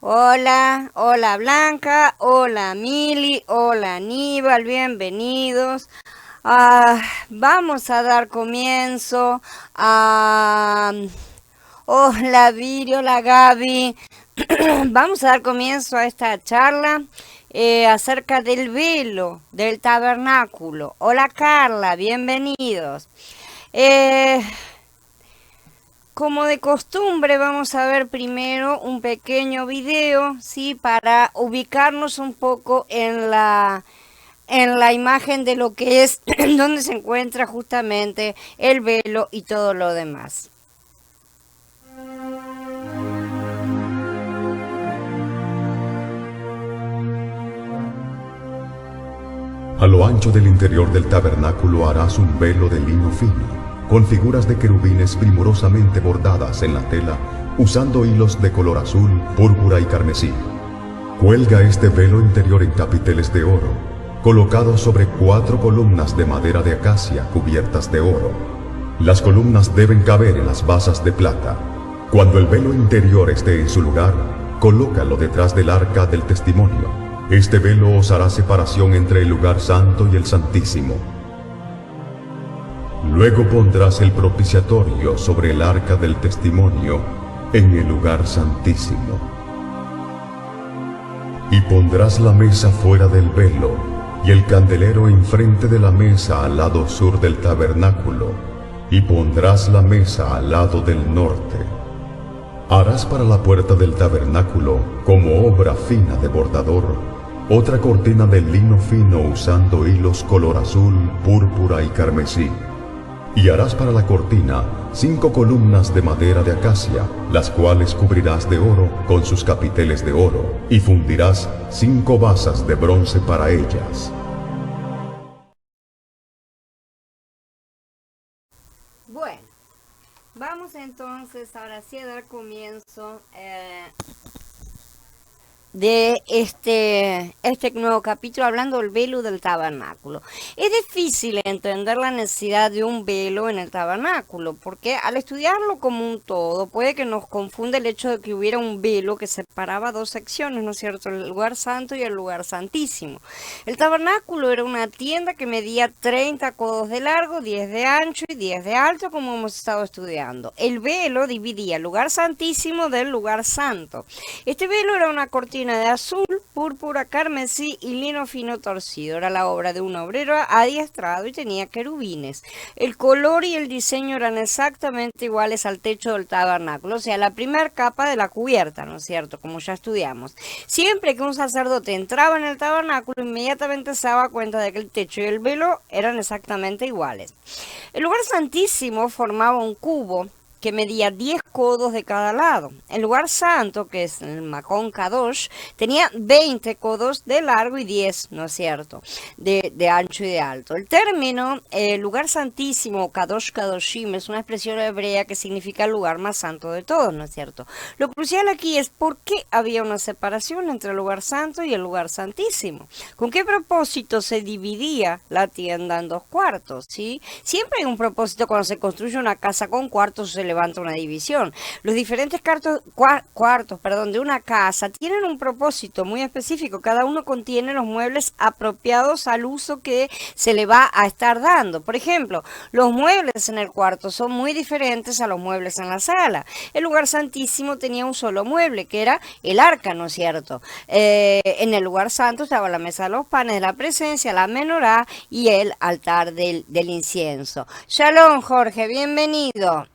Hola, hola Blanca, hola Mili, hola Aníbal, bienvenidos. Ah, Vamos a dar comienzo a... Hola Viri, hola Gaby. Vamos a dar comienzo a esta charla acerca del velo, del tabernáculo. Hola Carla, bienvenidos. Eh, Como de costumbre, vamos a ver primero un pequeño video, ¿sí? Para ubicarnos un poco en la imagen de lo que es, donde se encuentra justamente el velo y todo lo demás. A lo ancho del interior del tabernáculo harás un velo de lino fino, con figuras de querubines primorosamente bordadas en la tela, usando hilos de color azul, púrpura y carmesí. Cuelga este velo interior en capiteles de oro, colocados sobre 4 columnas de madera de acacia cubiertas de oro. Las columnas deben caber en las basas de plata. Cuando el velo interior esté en su lugar, colócalo detrás del arca del testimonio. Este velo os hará separación entre el lugar santo y el santísimo. Luego pondrás el propiciatorio sobre el arca del testimonio en el lugar santísimo. Y pondrás la mesa fuera del velo y el candelero enfrente de la mesa al lado sur del tabernáculo, y pondrás la mesa al lado del norte. Harás para la puerta del tabernáculo, como obra fina de bordador, otra cortina de lino fino usando hilos color azul, púrpura y carmesí. Y harás para la cortina 5 columnas de madera de acacia, las cuales cubrirás de oro con sus capiteles de oro, y fundirás 5 basas de bronce para ellas. Bueno, vamos entonces ahora sí a dar comienzo de este nuevo capítulo hablando del velo del tabernáculo. Es difícil entender la necesidad de un velo en el tabernáculo, porque al estudiarlo como un todo, puede que nos confunda el hecho de que hubiera un velo que separaba dos secciones, ¿no es cierto? El lugar santo y el lugar santísimo. El tabernáculo era una tienda que medía 30 codos de largo, 10 de ancho y 10 de alto, como hemos estado estudiando. El velo dividía el lugar santísimo del lugar santo. Este velo era una cortina de azul, púrpura, carmesí y lino fino torcido. Era la obra de un obrero adiestrado y tenía querubines. El color y el diseño eran exactamente iguales al techo del tabernáculo, o sea, la primera capa de la cubierta, ¿no es cierto? Como ya estudiamos. Siempre que un sacerdote entraba en el tabernáculo, inmediatamente se daba cuenta de que el techo y el velo eran exactamente iguales. El lugar santísimo formaba un cubo que medía 10 codos de cada lado. El lugar santo, que es el Makon Kadosh, tenía 20 codos de largo y 10, ¿no es cierto?, de ancho y de alto. El término lugar santísimo, Kadosh Kadoshim, es una expresión hebrea que significa el lugar más santo de todos, ¿no es cierto? Lo crucial aquí es por qué había una separación entre el lugar santo y el lugar santísimo. ¿Con qué propósito se dividía la tienda en dos cuartos? ¿Sí? Siempre hay un propósito cuando se construye una casa con cuartos, se levanta una división. Los diferentes cuartos de una casa tienen un propósito muy específico. Cada uno contiene los muebles apropiados al uso que se le va a estar dando. Por ejemplo, los muebles en el cuarto son muy diferentes a los muebles en la sala. El lugar santísimo tenía un solo mueble, que era el arca, ¿no es cierto? En el lugar santo estaba la mesa de los panes de la presencia, la menorá y el altar del incienso. Shalom, Jorge, bienvenido.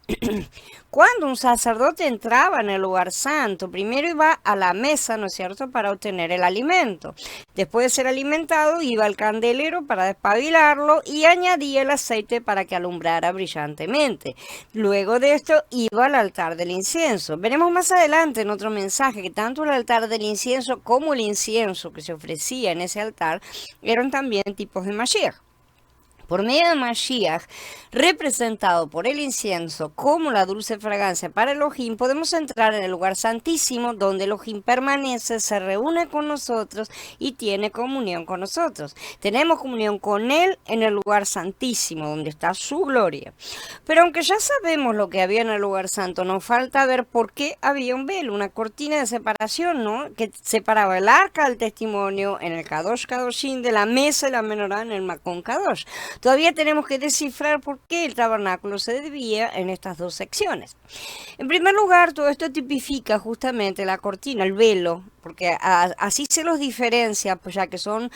Cuando un sacerdote entraba en el lugar santo, primero iba a la mesa, ¿no es cierto?, para obtener el alimento. Después de ser alimentado, iba al candelero para despabilarlo y añadía el aceite para que alumbrara brillantemente. Luego de esto, iba al altar del incienso. Veremos más adelante en otro mensaje que tanto el altar del incienso como el incienso que se ofrecía en ese altar eran también tipos de Mashiach. Por medio de Mashiach, representado por el incienso como la dulce fragancia para Elohim, podemos entrar en el lugar santísimo donde Elohim permanece, se reúne con nosotros y tiene comunión con nosotros. Tenemos comunión con Él en el lugar santísimo, donde está su gloria. Pero aunque ya sabemos lo que había en el lugar santo, nos falta ver por qué había un velo, una cortina de separación, ¿no? Que separaba el arca del testimonio en el Kadosh Kadoshim de la mesa y la menorá en el Makon Kadosh. Todavía tenemos que descifrar por qué el tabernáculo se dividía en estas dos secciones. En primer lugar, todo esto tipifica justamente la cortina, el velo, porque así se los diferencia, pues ya que son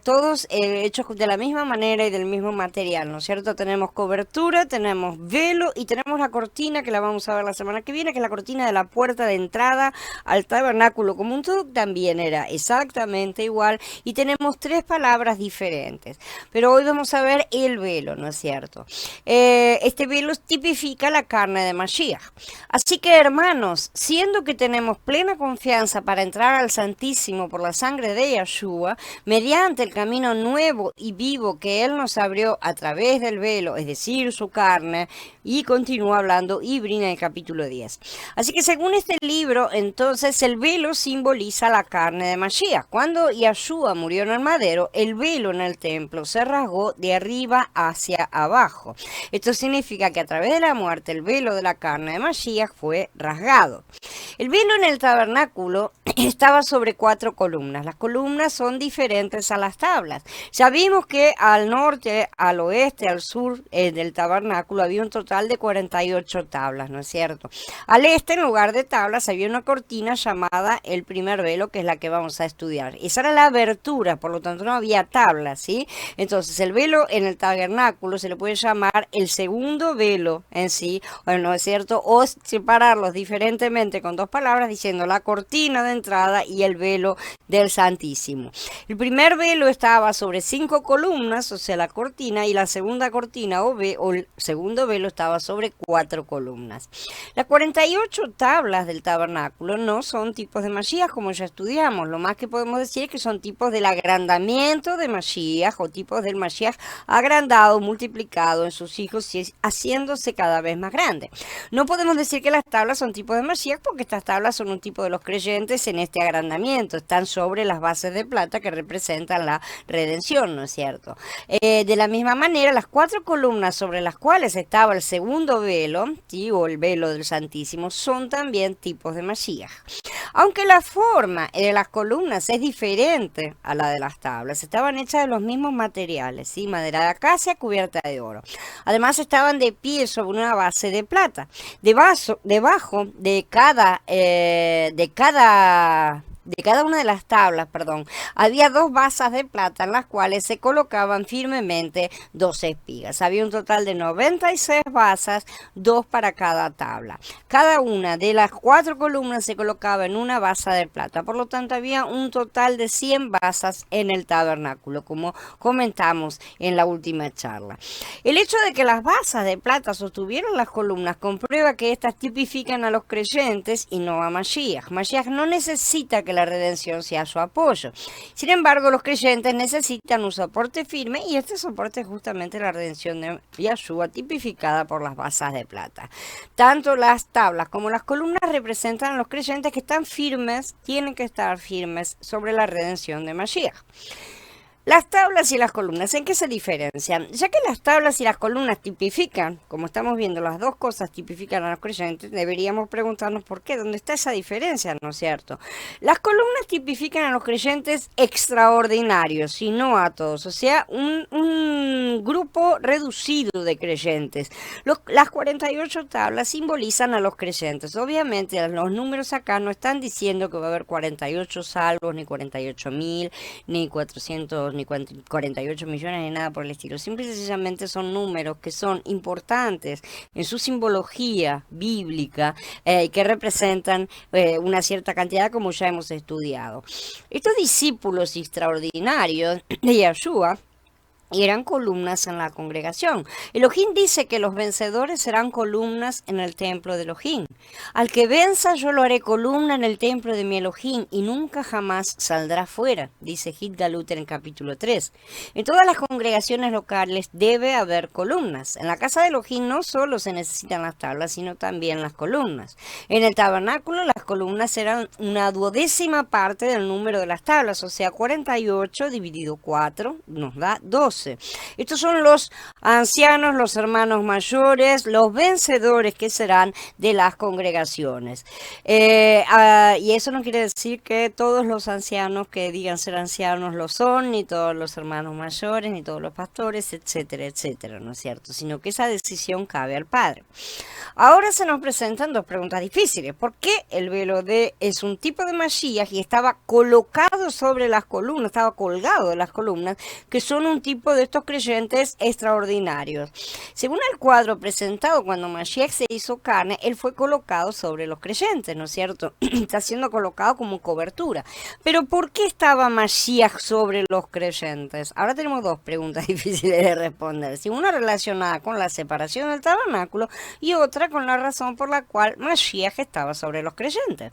todos hechos de la misma manera y del mismo material, ¿no es cierto? Tenemos cobertura, tenemos velo y tenemos la cortina que la vamos a ver la semana que viene, que es la cortina de la puerta de entrada al tabernáculo como un todo, también era exactamente igual y tenemos tres palabras diferentes. Pero hoy vamos a ver el velo, ¿no es cierto? Este velo tipifica la carne de Mashiach. Así que, hermanos, siendo que tenemos plena confianza para entrar al Santísimo por la sangre de Yeshua, mediante el camino nuevo y vivo que Él nos abrió a través del velo, es decir, su carne, y continúa hablando Ibri en el capítulo 10. Así que según este libro, entonces el velo simboliza la carne de Mashiach. Cuando Yeshua murió en el madero, el velo en el templo se rasgó de arriba hacia abajo. Esto significa que a través de la muerte el velo de la carne de Mashiach fue rasgado. El velo en el tabernáculo estaba sobre 4 columnas. Las columnas son diferentes a las tablas. Ya vimos que al norte, al oeste, al sur del tabernáculo había un total de 48 tablas, ¿no es cierto? Al este, en lugar de tablas, había una cortina llamada el primer velo, que es la que vamos a estudiar. Esa era la abertura, por lo tanto no había tablas, ¿sí? Entonces el velo en el tabernáculo se le puede llamar el segundo velo en sí, ¿no es cierto? O separarlos diferentemente con dos palabras diciendo la cortina de entrada y el velo del Santísimo. El primer velo estaba sobre 5 columnas, o sea, la cortina, y la segunda cortina o el segundo velo estaba sobre 4 columnas. Las 48 tablas del tabernáculo no son tipos de Mashiach, como ya estudiamos. Lo más que podemos decir es que son tipos del agrandamiento de Mashiach o tipos del Mashiach agrandado, multiplicado en sus hijos y haciéndose cada vez más grande. No podemos decir que las tablas son tipos de Mashiach porque estas tablas son un tipo de los creyentes en este agrandamiento. Están sobre las bases de plata que representan la redención, ¿no es cierto? De la misma manera, las 4 columnas sobre las cuales estaba el segundo velo, ¿sí? O el velo del Santísimo, son también tipos de Mashiach. Aunque la forma de las columnas es diferente a la de las tablas, estaban hechas de los mismos materiales, ¿sí? Madera de acacia cubierta de oro. Además estaban de pie sobre una base de plata. Debajo de cada una de las tablas, había 2 basas de plata en las cuales se colocaban firmemente 2 espigas. Había un total de 96 basas, 2 para cada tabla. Cada una de las 4 columnas se colocaba en una basa de plata. Por lo tanto, había un total de 100 basas en el tabernáculo, como comentamos en la última charla. El hecho de que las basas de plata sostuvieran las columnas comprueba que estas tipifican a los creyentes y no a Mashiach. Mashiach no necesita que la redención sea su apoyo. Sin embargo, los creyentes necesitan un soporte firme y este soporte es justamente la redención de Yeshua, tipificada por las basas de plata. Tanto las tablas como las columnas representan a los creyentes que están firmes, tienen que estar firmes sobre la redención de Mashiach. Las tablas y las columnas, ¿en qué se diferencian? Ya que las tablas y las columnas tipifican, como estamos viendo, las dos cosas tipifican a los creyentes, deberíamos preguntarnos por qué, ¿dónde está esa diferencia, no es cierto? Las columnas tipifican a los creyentes extraordinarios y no a todos, o sea, un grupo reducido de creyentes. Las 48 tablas simbolizan a los creyentes. Obviamente, los números acá no están diciendo que va a haber 48 salvos, ni 48.000, ni 400, ni 48 millones, ni nada por el estilo. Simple y sencillamente son números que son importantes en su simbología bíblica, que representan una cierta cantidad, como ya hemos estudiado. Estos discípulos extraordinarios de Yeshua y eran columnas en la congregación. Elohim dice que los vencedores serán columnas en el templo de Elohim. Al que venza yo lo haré columna en el templo de mi Elohim y nunca jamás saldrá fuera, dice Hidgalut en el capítulo 3. En todas las congregaciones locales debe haber columnas. En la casa de Elohim no solo se necesitan las tablas, sino también las columnas. En el tabernáculo las columnas eran una 12ª parte del número de las tablas, o sea, 48 dividido 4 nos da 12. Estos son los ancianos, los hermanos mayores, los vencedores que serán de las congregaciones. Y eso no quiere decir que todos los ancianos que digan ser ancianos lo son, ni todos los hermanos mayores, ni todos los pastores, etcétera, etcétera, ¿no es cierto? Sino que esa decisión cabe al Padre. Ahora se nos presentan dos preguntas difíciles. ¿Por qué el velo es un tipo de Mashiach y estaba colocado sobre las columnas, estaba colgado de las columnas, que son un tipo de estos creyentes extraordinarios? Según el cuadro presentado cuando Mashiach se hizo carne, él fue colocado sobre los creyentes, ¿no es cierto? Está siendo colocado como cobertura. Pero ¿por qué estaba Mashiach sobre los creyentes? Ahora tenemos dos preguntas difíciles de responder. Una relacionada con la separación del tabernáculo y otra con la razón por la cual Mashiach estaba sobre los creyentes.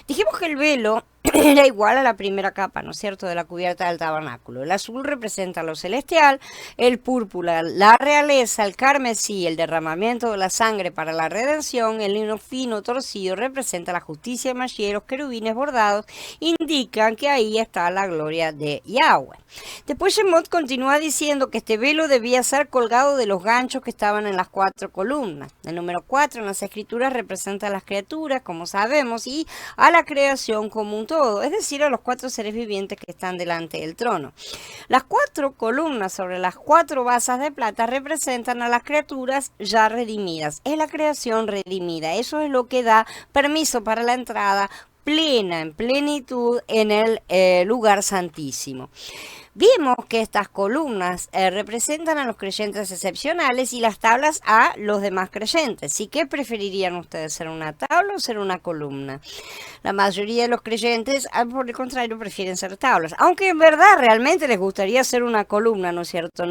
Dijimos que el velo era igual a la primera capa, ¿no es cierto?, de la cubierta del tabernáculo. El azul representa lo celestial, el púrpura la realeza, el carmesí el derramamiento de la sangre para la redención, el lino fino torcido representa la justicia de Mashiach, los querubines bordados indican que ahí está la gloria de Yahweh. Después Shemot continúa diciendo que este velo debía ser colgado de los ganchos que estaban en las 4 columnas. El número 4 en las escrituras representa a las criaturas, como sabemos, y a la creación como un todo, es decir, a los 4 seres vivientes que están delante del trono. Las 4 columnas sobre las 4 basas de plata representan a las criaturas ya redimidas. Es la creación redimida. Eso es lo que da permiso para la entrada plena, en plenitud, en el lugar santísimo. Vimos que estas columnas representan a los creyentes excepcionales y las tablas a los demás creyentes. ¿Y qué preferirían ustedes, ser una tabla o ser una columna? La mayoría de los creyentes, por el contrario, prefieren ser tablas. Aunque en verdad realmente les gustaría ser una columna, ¿no es cierto?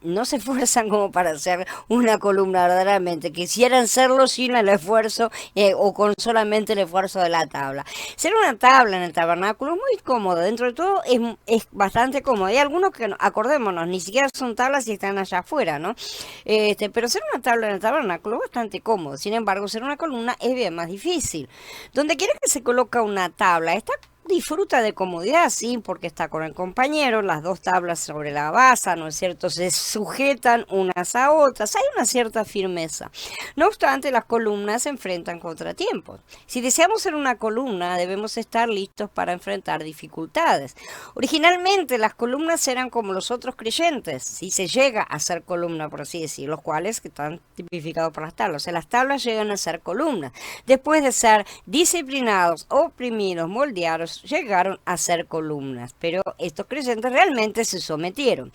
No se esfuerzan como para ser una columna verdaderamente. Quisieran serlo sin el esfuerzo o con solamente el esfuerzo de la tabla. Ser una tabla en el tabernáculo es muy cómodo. Dentro de todo es bastante cómodo. Hay algunos que, acordémonos, ni siquiera son tablas y están allá afuera, ¿no? Pero ser una tabla en el tabernáculo es bastante cómodo. Sin embargo, ser una columna es bien más difícil. Donde quiera que se coloca una tabla, disfruta de comodidad, sí, porque está con el compañero, las 2 tablas sobre la base, ¿no es cierto? Se sujetan unas a otras, hay una cierta firmeza. No obstante, las columnas se enfrentan contratiempos. Si deseamos ser una columna, debemos estar listos para enfrentar dificultades. Originalmente, las columnas eran como los otros creyentes, si se llega a ser columna, por así decir, los cuales que están tipificados por las tablas. O sea, las tablas llegan a ser columnas. Después de ser disciplinados, oprimidos, moldeados, llegaron a ser columnas, pero estos creyentes realmente se sometieron.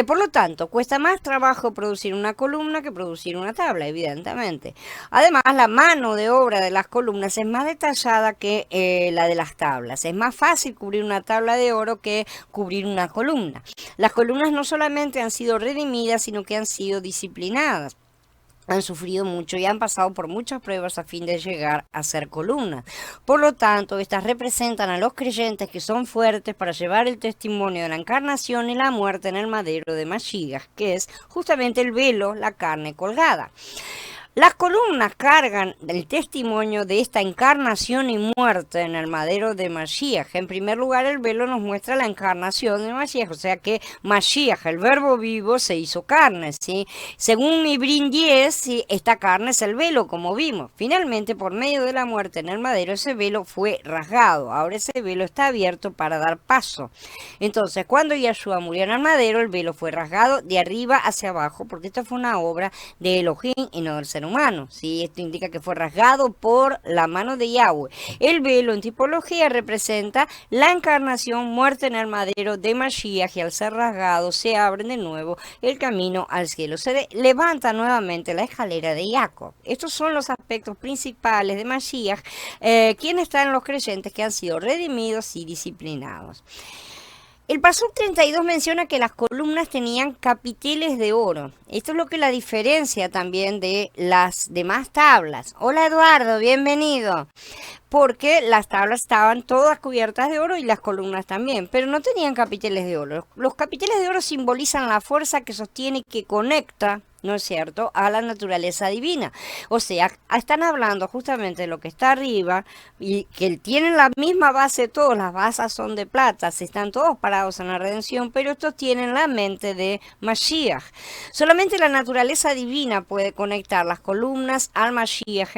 Por lo tanto, cuesta más trabajo producir una columna que producir una tabla, evidentemente. Además, la mano de obra de las columnas es más detallada que la de las tablas. Es más fácil cubrir una tabla de oro que cubrir una columna. Las columnas no solamente han sido redimidas, sino que han sido disciplinadas. Han sufrido mucho y han pasado por muchas pruebas a fin de llegar a ser columnas. Por lo tanto, estas representan a los creyentes que son fuertes para llevar el testimonio de la encarnación y la muerte en el madero de Mashiach, que es justamente el velo, la carne colgada. Las columnas cargan el testimonio de esta encarnación y muerte en el madero de Mashiach. En primer lugar, el velo nos muestra la encarnación de Mashiach, o sea que Mashiach, el verbo vivo, se hizo carne, ¿sí? Según Mibrin 10, ¿sí?, esta carne es el velo, como vimos. Finalmente, por medio de la muerte en el madero, ese velo fue rasgado. Ahora ese velo está abierto para dar paso. Entonces, cuando Yahshua murió en el madero, el velo fue rasgado de arriba hacia abajo, porque esto fue una obra de Elohim y no del ser humano, ¿sí? Esto indica que fue rasgado por la mano de Yahweh. El velo en tipología representa la encarnación, muerte en el madero de Mashiach, y al ser rasgado se abre de nuevo el camino al cielo. Se levanta nuevamente la escalera de Jacob. Estos son los aspectos principales de Mashiach, quienes están los creyentes que han sido redimidos y disciplinados. El Pasuk 32 menciona que las columnas tenían capiteles de oro. Esto es lo que la diferencia también de las demás tablas. Hola Eduardo, bienvenido. Porque las tablas estaban todas cubiertas de oro y las columnas también, pero no tenían capiteles de oro. Los capiteles de oro simbolizan la fuerza que sostiene y que conecta, ¿no es cierto?, a la naturaleza divina. O sea, están hablando justamente de lo que está arriba y que tienen la misma base todos, las bases son de plata, están todos parados en la redención, pero estos tienen la mente de Mashiach. Solamente la naturaleza divina puede conectar las columnas al Mashiach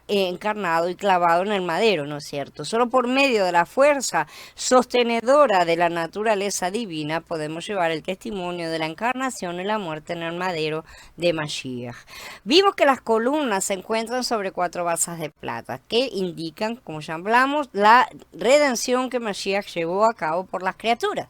encarnado y clavado en el madero, ¿no es cierto? Solo por medio de la fuerza sostenedora de la naturaleza divina podemos llevar el testimonio de la encarnación y la muerte en el madero de Mashiach. Vimos que las columnas se encuentran sobre 4 basas de plata que indican, como ya hablamos, la redención que Mashiach llevó a cabo por las criaturas.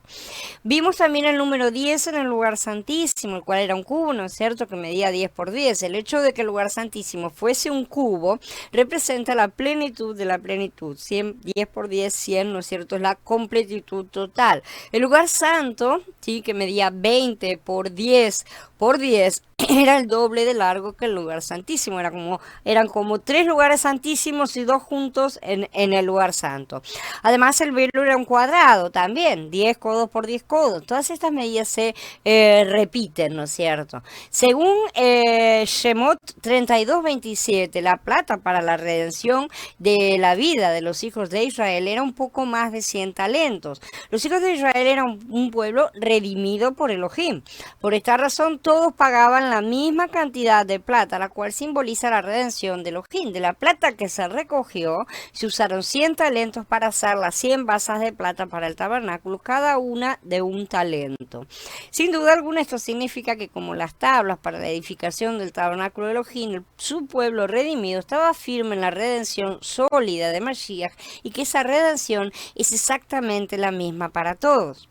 Vimos también el número 10 en el lugar santísimo, el cual era un cubo, ¿no es cierto?, que medía 10 por 10. El hecho de que el lugar santísimo fuese un cubo representa la plenitud de la plenitud. 10 por 10, 100, ¿no es cierto?, es la completitud total. El lugar santo, sí, que medía 20 por 10 por 10, era el doble de largo que el lugar santísimo. Eran como 3 lugares santísimos y 2 juntos en el lugar santo. Además, el velo era un cuadrado también, 10 codos por 10 codos. Todas estas medidas se repiten, ¿no es cierto? Según Shemot 32:27, la plata para la redención de la vida de los hijos de Israel era un poco más de 100 talentos. Los hijos de Israel eran un pueblo redimido por Elohim. Por esta razón, todos pagaban la misma cantidad de plata, la cual simboliza la redención de Elohim. De la plata que se recogió, se usaron 100 talentos para hacer las 100 basas de plata para el tabernáculo, cada una de un talento. Sin duda alguna, esto significa que como las tablas para la edificación del tabernáculo de Elohim, su pueblo redimido estaba firme en la redención sólida de Mashiach y que esa redención es exactamente la misma para todos.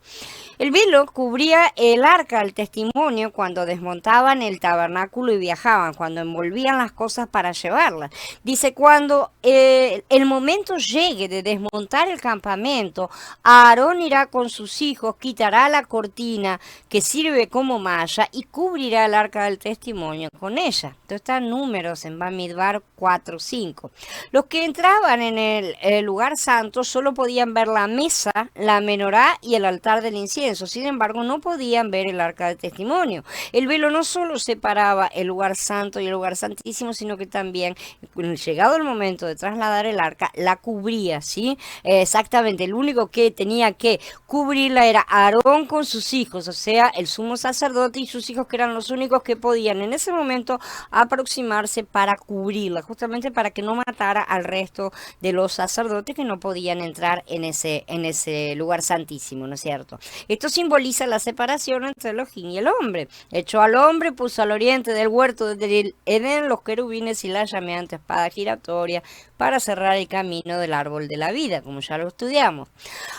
El velo cubría el arca del testimonio cuando desmontaban el tabernáculo y viajaban, cuando envolvían las cosas para llevarlas. Dice, cuando el momento llegue de desmontar el campamento, Aarón irá con sus hijos, quitará la cortina que sirve como malla y cubrirá el arca del testimonio con ella. Esto está en Números en Bamidbar 4:5. Los que entraban en el lugar santo solo podían ver la mesa, la menorá y el altar del incienso. Sin embargo, no podían ver el arca del testimonio. El velo no solo separaba el lugar santo y el lugar santísimo, sino que también, llegado el momento de trasladar el arca, la cubría, ¿sí? Exactamente, el único que tenía que cubrirla era Aarón con sus hijos, o sea, el sumo sacerdote y sus hijos, que eran los únicos que podían en ese momento aproximarse para cubrirla, justamente para que no matara al resto de los sacerdotes que no podían entrar en ese lugar santísimo, ¿no es cierto? Esto simboliza la separación entre Elohim y el hombre. Echó al hombre, puso al oriente del huerto del Edén los querubines y la llameante espada giratoria para cerrar el camino del árbol de la vida, como ya lo estudiamos.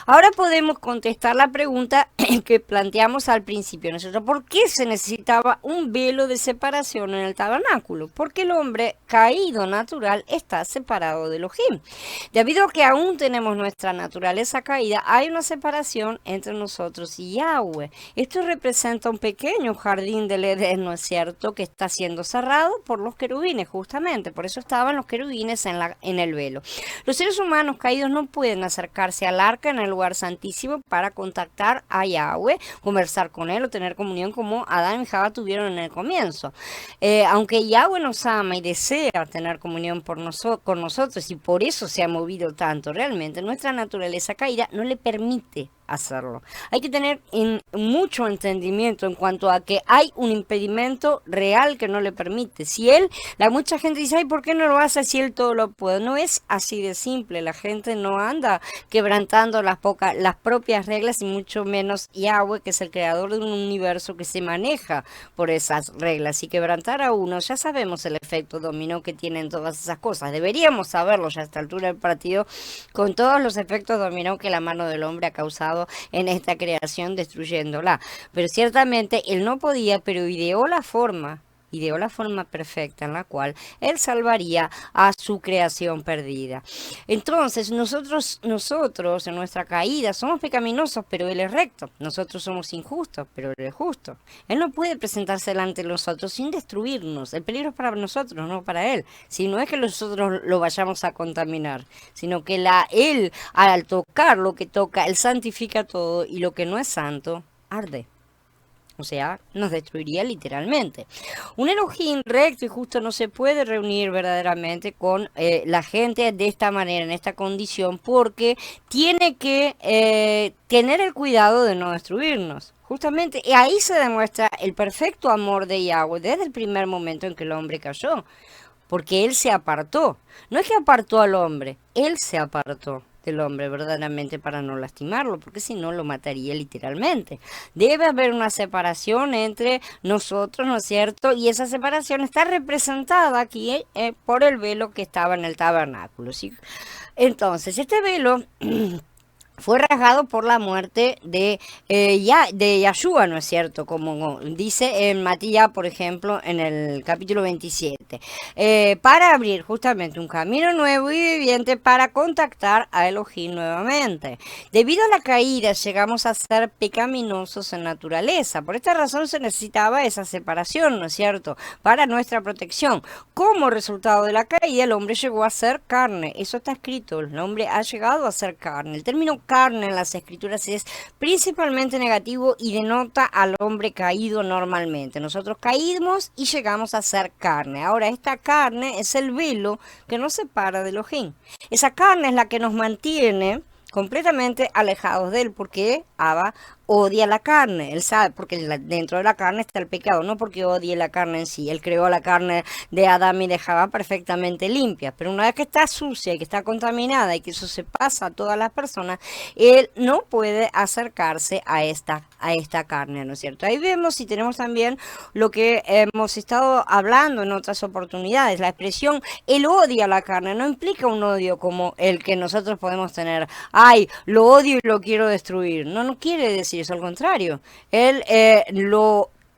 Ahora podemos contestar la pregunta que planteamos al principio, ¿no es cierto? ¿Por qué se necesitaba un velo de separación en el tabernáculo? Porque el hombre caído natural está separado de Elohim. Debido a que aún tenemos nuestra naturaleza caída, hay una separación entre nosotros y Yahweh. Esto representa un pequeño jardín del Edén, ¿no es cierto?, que está siendo cerrado por los querubines, justamente. Por eso estaban los querubines en el velo. Los seres humanos caídos no pueden acercarse al arca en el lugar santísimo para contactar a Yahweh, conversar con él o tener comunión como Adán y Jabá tuvieron en el comienzo. Aunque Yahweh nos ama y desea tener comunión con nosotros, y por eso se ha movido tanto, realmente nuestra naturaleza caída no le permite hacerlo. Hay que tener mucho entendimiento en cuanto a que hay un impedimento real que no le permite. Mucha gente dice, ay, ¿por qué no lo hace si él todo lo puede? No es así de simple. La gente no anda quebrantando las propias reglas, y mucho menos Yahweh, que es el creador de un universo que se maneja por esas reglas. Y quebrantar a uno, ya sabemos el efecto dominó que tienen todas esas cosas. Deberíamos saberlo ya a esta altura del partido, con todos los efectos dominó que la mano del hombre ha causado en esta creación, destruyéndola. Pero ciertamente él no podía, pero ideó la forma ideó la forma perfecta en la cual Él salvaría a su creación perdida. Entonces, nosotros en nuestra caída somos pecaminosos, pero Él es recto. Nosotros somos injustos, pero Él es justo. Él no puede presentarse delante de nosotros sin destruirnos. El peligro es para nosotros, no para Él. Si no es que nosotros lo vayamos a contaminar, sino que Él, al tocar lo que toca, Él santifica todo, y lo que no es santo, arde. O sea, nos destruiría literalmente. Un Elohim recto y justo no se puede reunir verdaderamente con la gente de esta manera, en esta condición, porque tiene que tener el cuidado de no destruirnos. Justamente, y ahí se demuestra el perfecto amor de Yahweh desde el primer momento en que el hombre cayó, porque Él se apartó. No es que apartó al hombre, Él se apartó del hombre verdaderamente para no lastimarlo, porque si no lo mataría literalmente. Debe haber una separación entre nosotros, ¿no es cierto? Y esa separación está representada aquí por el velo que estaba en el tabernáculo, ¿sí? Entonces, este velo fue rasgado por la muerte de Yahshua, ¿no es cierto? Como dice en Matías, por ejemplo, en el capítulo 27. Para abrir justamente un camino nuevo y viviente para contactar a Elohim nuevamente. Debido a la caída, llegamos a ser pecaminosos en naturaleza. Por esta razón se necesitaba esa separación, ¿no es cierto? Para nuestra protección. Como resultado de la caída, el hombre llegó a ser carne. Eso está escrito. El hombre ha llegado a ser carne. El término carne en las escrituras es principalmente negativo y denota al hombre caído normalmente. Nosotros caímos y llegamos a ser carne. Ahora, esta carne es el velo que nos separa de Elohim. Esa carne es la que nos mantiene completamente alejados de Él, porque Abba odia la carne. Él sabe, porque dentro de la carne está el pecado, no porque odie la carne en sí. Él creó la carne de Adán y de Jabá perfectamente limpia, pero una vez que está sucia y que está contaminada y que eso se pasa a todas las personas, Él no puede acercarse a esta carne, ¿no es cierto? Ahí vemos y tenemos también lo que hemos estado hablando en otras oportunidades. La expresión Él odia la carne no implica un odio como el que nosotros podemos tener. Ay, lo odio y lo quiero destruir. No quiere decir eso, al contrario. Él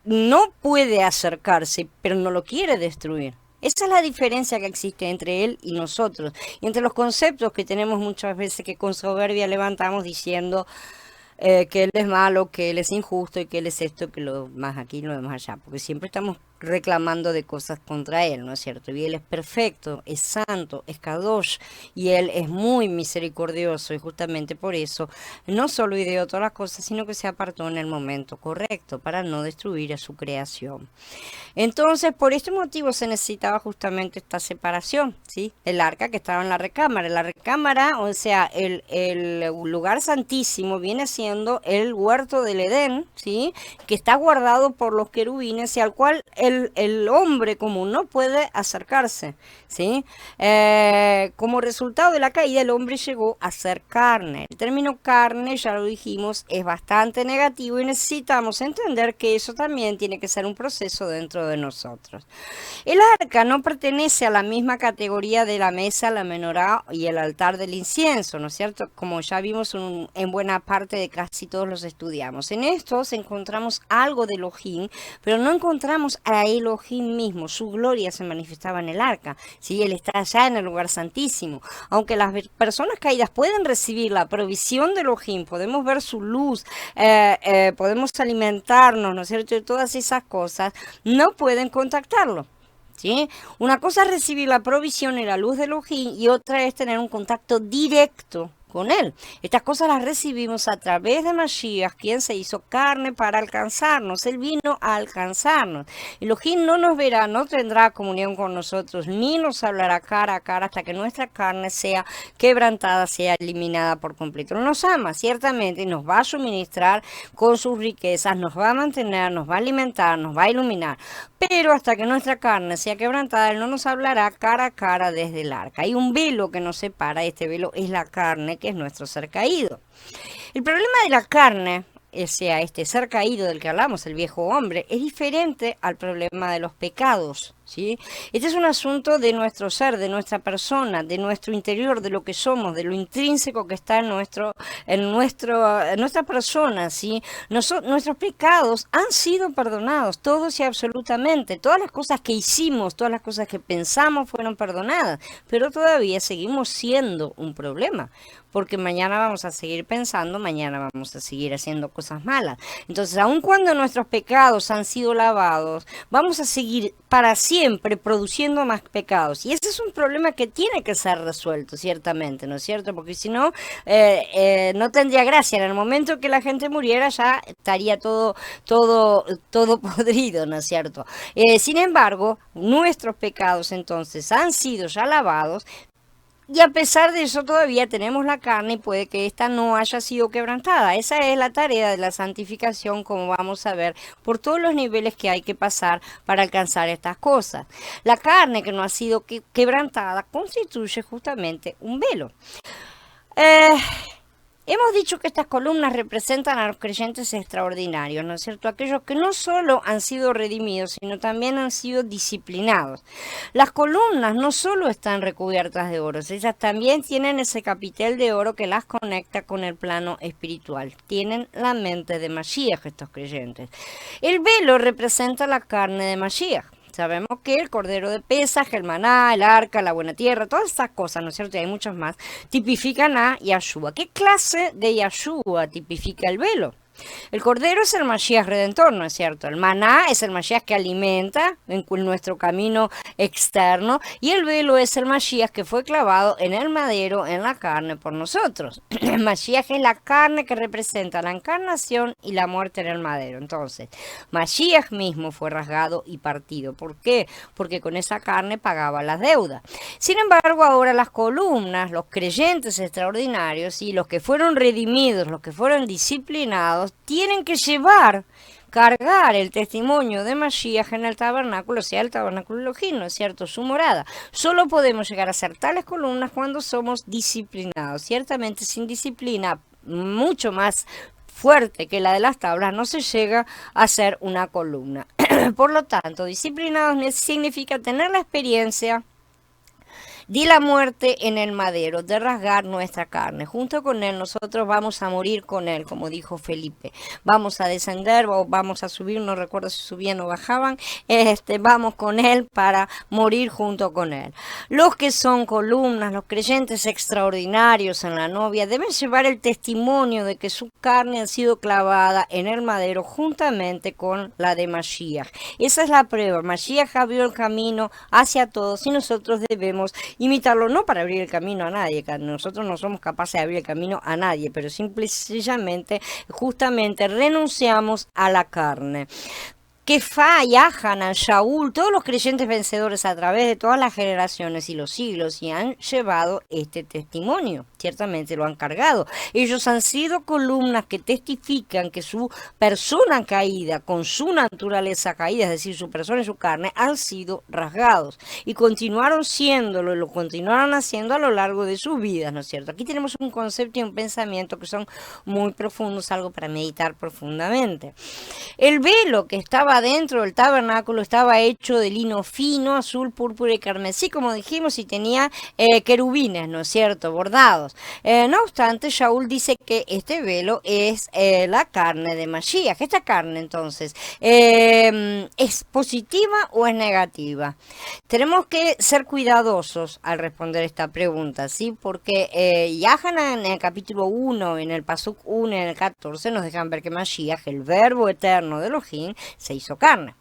no puede acercarse, pero no lo quiere destruir. Esa es la diferencia que existe entre Él y nosotros. Y entre los conceptos que tenemos muchas veces que con soberbia levantamos diciendo que Él es malo, que Él es injusto y que Él es esto, que lo más aquí y lo demás allá. Porque siempre estamos reclamando de cosas contra Él, ¿no es cierto? Y Él es perfecto, es santo, es kadosh, y Él es muy misericordioso, y justamente por eso no solo ideó todas las cosas, sino que se apartó en el momento correcto para no destruir a su creación. Entonces, por este motivo se necesitaba justamente esta separación, ¿sí? El arca que estaba en la recámara. La recámara, o sea, el lugar santísimo viene siendo el huerto del Edén, ¿sí? Que está guardado por los querubines y al cual el hombre común no puede acercarse, ¿sí? Como resultado de la caída, el hombre llegó a ser carne. El término carne, ya lo dijimos, es bastante negativo y necesitamos entender que eso también tiene que ser un proceso dentro de nosotros. El arca no pertenece a la misma categoría de la mesa, la menorá y el altar del incienso, ¿no es cierto? Como ya vimos en buena parte de casi todos los estudiamos. En estos encontramos algo de Elohim, pero no encontramos a Elohim mismo. Su gloria se manifestaba en el arca, ¿sí? Él está allá en el lugar santísimo. Aunque las personas caídas pueden recibir la provisión de Elohim, podemos ver su luz, podemos alimentarnos, ¿no es cierto? Y todas esas cosas, no pueden contactarlo, ¿sí? Una cosa es recibir la provisión y la luz de Elohim y otra es tener un contacto directo con Él. Estas cosas las recibimos a través de Mashiach, quien se hizo carne para alcanzarnos. Él vino a alcanzarnos. Elohim no nos verá, no tendrá comunión con nosotros, ni nos hablará cara a cara hasta que nuestra carne sea quebrantada, sea eliminada por completo. Él nos ama, ciertamente, y nos va a suministrar con sus riquezas, nos va a mantener, nos va a alimentar, nos va a iluminar. Pero hasta que nuestra carne sea quebrantada, Él no nos hablará cara a cara desde el arca. Hay un velo que nos separa, este velo es la carne, que es nuestro ser caído. El problema de la carne, o sea, este ser caído del que hablamos, el viejo hombre, es diferente al problema de los pecados. ¿sí? Este es un asunto de nuestro ser, de nuestra persona, de nuestro interior, de lo que somos, de lo intrínseco que está en nuestra persona, ¿sí? Nuestros pecados han sido perdonados, todos y absolutamente. Todas las cosas que hicimos, todas las cosas que pensamos fueron perdonadas, pero todavía seguimos siendo un problema, porque mañana vamos a seguir pensando, mañana vamos a seguir haciendo cosas malas. Entonces, aun cuando nuestros pecados han sido lavados, vamos a seguir para siempre produciendo más pecados. Y ese es un problema que tiene que ser resuelto, ciertamente, ¿no es cierto? Porque si no, no tendría gracia. En el momento que la gente muriera ya estaría todo podrido, ¿no es cierto? Sin embargo, nuestros pecados entonces han sido ya lavados, y a pesar de eso todavía tenemos la carne y puede que ésta no haya sido quebrantada. Esa es la tarea de la santificación, como vamos a ver, por todos los niveles que hay que pasar para alcanzar estas cosas. La carne que no ha sido quebrantada constituye justamente un velo. Hemos dicho que estas columnas representan a los creyentes extraordinarios, ¿no es cierto? Aquellos que no solo han sido redimidos, sino también han sido disciplinados. Las columnas no solo están recubiertas de oro, ellas también tienen ese capitel de oro que las conecta con el plano espiritual. Tienen la mente de Mashiach estos creyentes. El velo representa la carne de Mashiach. Sabemos que el cordero de Pesaj, el maná, el arca, la buena tierra, todas estas cosas, ¿no es cierto? Y hay muchas más, tipifican a Yahshua. ¿Qué clase de Yahshua tipifica el velo? El cordero es el Mashiach redentor, ¿no es cierto? El maná es el Mashiach que alimenta en nuestro camino externo, y el velo es el Mashiach que fue clavado en el madero, en la carne por nosotros. El Mashiach es la carne que representa la encarnación y la muerte en el madero. Entonces, Mashiach mismo fue rasgado y partido. ¿Por qué? Porque con esa carne pagaba las deudas. Sin embargo, ahora las columnas, los creyentes extraordinarios y los que fueron redimidos, los que fueron disciplinados, tienen que cargar el testimonio de Mashiach en el tabernáculo, o sea, el tabernáculo Elohim, ¿no es cierto?, su morada. Solo podemos llegar a ser tales columnas cuando somos disciplinados. Ciertamente, sin disciplina mucho más fuerte que la de las tablas, no se llega a ser una columna. Por lo tanto, disciplinados significa tener la experiencia de la muerte en el madero, de rasgar nuestra carne. Junto con él nosotros vamos a morir con él, como dijo Felipe. Vamos a descender o vamos a subir, no recuerdo si subían o bajaban, vamos con él para morir junto con él. Los que son columnas, los creyentes extraordinarios en la novia, deben llevar el testimonio de que su carne ha sido clavada en el madero juntamente con la de Mashiach. Esa es la prueba. Mashiach abrió el camino hacia todos y nosotros debemos imitarlo, no para abrir el camino a nadie, nosotros no somos capaces de abrir el camino a nadie, pero simple y sencillamente, justamente renunciamos a la carne. Kefa, Yahanan, Shaul, todos los creyentes vencedores a través de todas las generaciones y los siglos, y han llevado este testimonio, ciertamente lo han cargado. Ellos han sido columnas que testifican que su persona caída, con su naturaleza caída, es decir, su persona y su carne, han sido rasgados, y continuaron siéndolo, y lo continuaron haciendo a lo largo de sus vidas, ¿no es cierto? Aquí tenemos un concepto y un pensamiento que son muy profundos, algo para meditar profundamente. El velo que estaba dentro del tabernáculo estaba hecho de lino fino, azul, púrpura y carmesí, como dijimos, y tenía querubines, ¿no es cierto?, bordados. No obstante, Shaul dice que este velo es la carne de Mashiach. Esta carne, entonces, ¿es positiva o es negativa? Tenemos que ser cuidadosos al responder esta pregunta, ¿sí? Porque Yahanan en el capítulo 1, en el Pasuk 1, en el 14, nos dejan ver que Mashiach, el verbo eterno de Elohim, se hizo carne.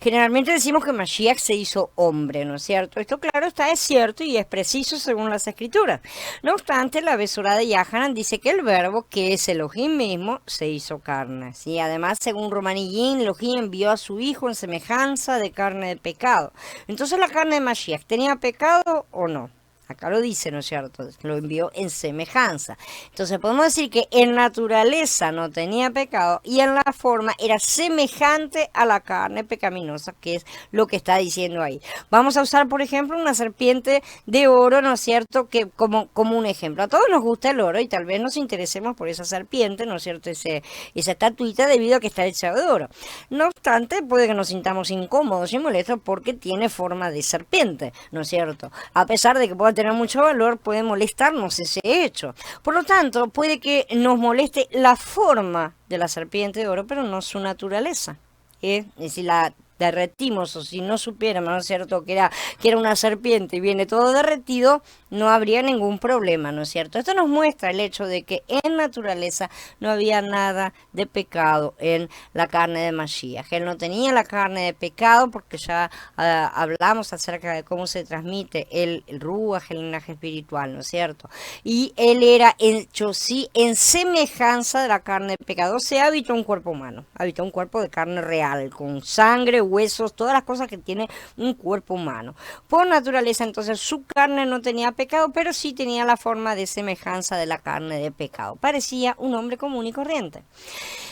Generalmente decimos que Mashiach se hizo hombre, ¿no es cierto? Esto, claro está, es cierto y es preciso según las escrituras. No obstante, la Besorá de Yahanan dice que el verbo, que es Elohim mismo, se hizo carne, ¿sí? Además, según Romanillín, Elohim envió a su hijo en semejanza de carne de pecado. Entonces, ¿la carne de Mashiach tenía pecado o no? Acá lo dice, ¿no es cierto? Lo envió en semejanza. Entonces podemos decir que en naturaleza no tenía pecado y en la forma era semejante a la carne pecaminosa, que es lo que está diciendo ahí. Vamos a usar, por ejemplo, una serpiente de oro, ¿no es cierto? Que como un ejemplo. A todos nos gusta el oro y tal vez nos interesemos por esa serpiente, ¿no es cierto? Esa estatuita debido a que está hecha de oro. No obstante, puede que nos sintamos incómodos y molestos porque tiene forma de serpiente, ¿no es cierto? A pesar de que pueda tener mucho valor, puede molestarnos ese hecho. Por lo tanto, puede que nos moleste la forma de la serpiente de oro, pero no su naturaleza. Es decir, la derretimos, o si no supiéramos, ¿no es cierto?, que era una serpiente y viene todo derretido, no habría ningún problema, ¿no es cierto? Esto nos muestra el hecho de que en naturaleza no había nada de pecado en la carne de Mashiach. Él no tenía la carne de pecado porque ya hablamos acerca de cómo se transmite el Ruach, el linaje espiritual, ¿no es cierto? Y él era hecho, sí, en semejanza de la carne de pecado, o sea, habitó un cuerpo humano, habitó un cuerpo de carne real, con sangre, huesos, todas las cosas que tiene un cuerpo humano. Por naturaleza, entonces, su carne no tenía pecado, pero sí tenía la forma de semejanza de la carne de pecado. Parecía un hombre común y corriente.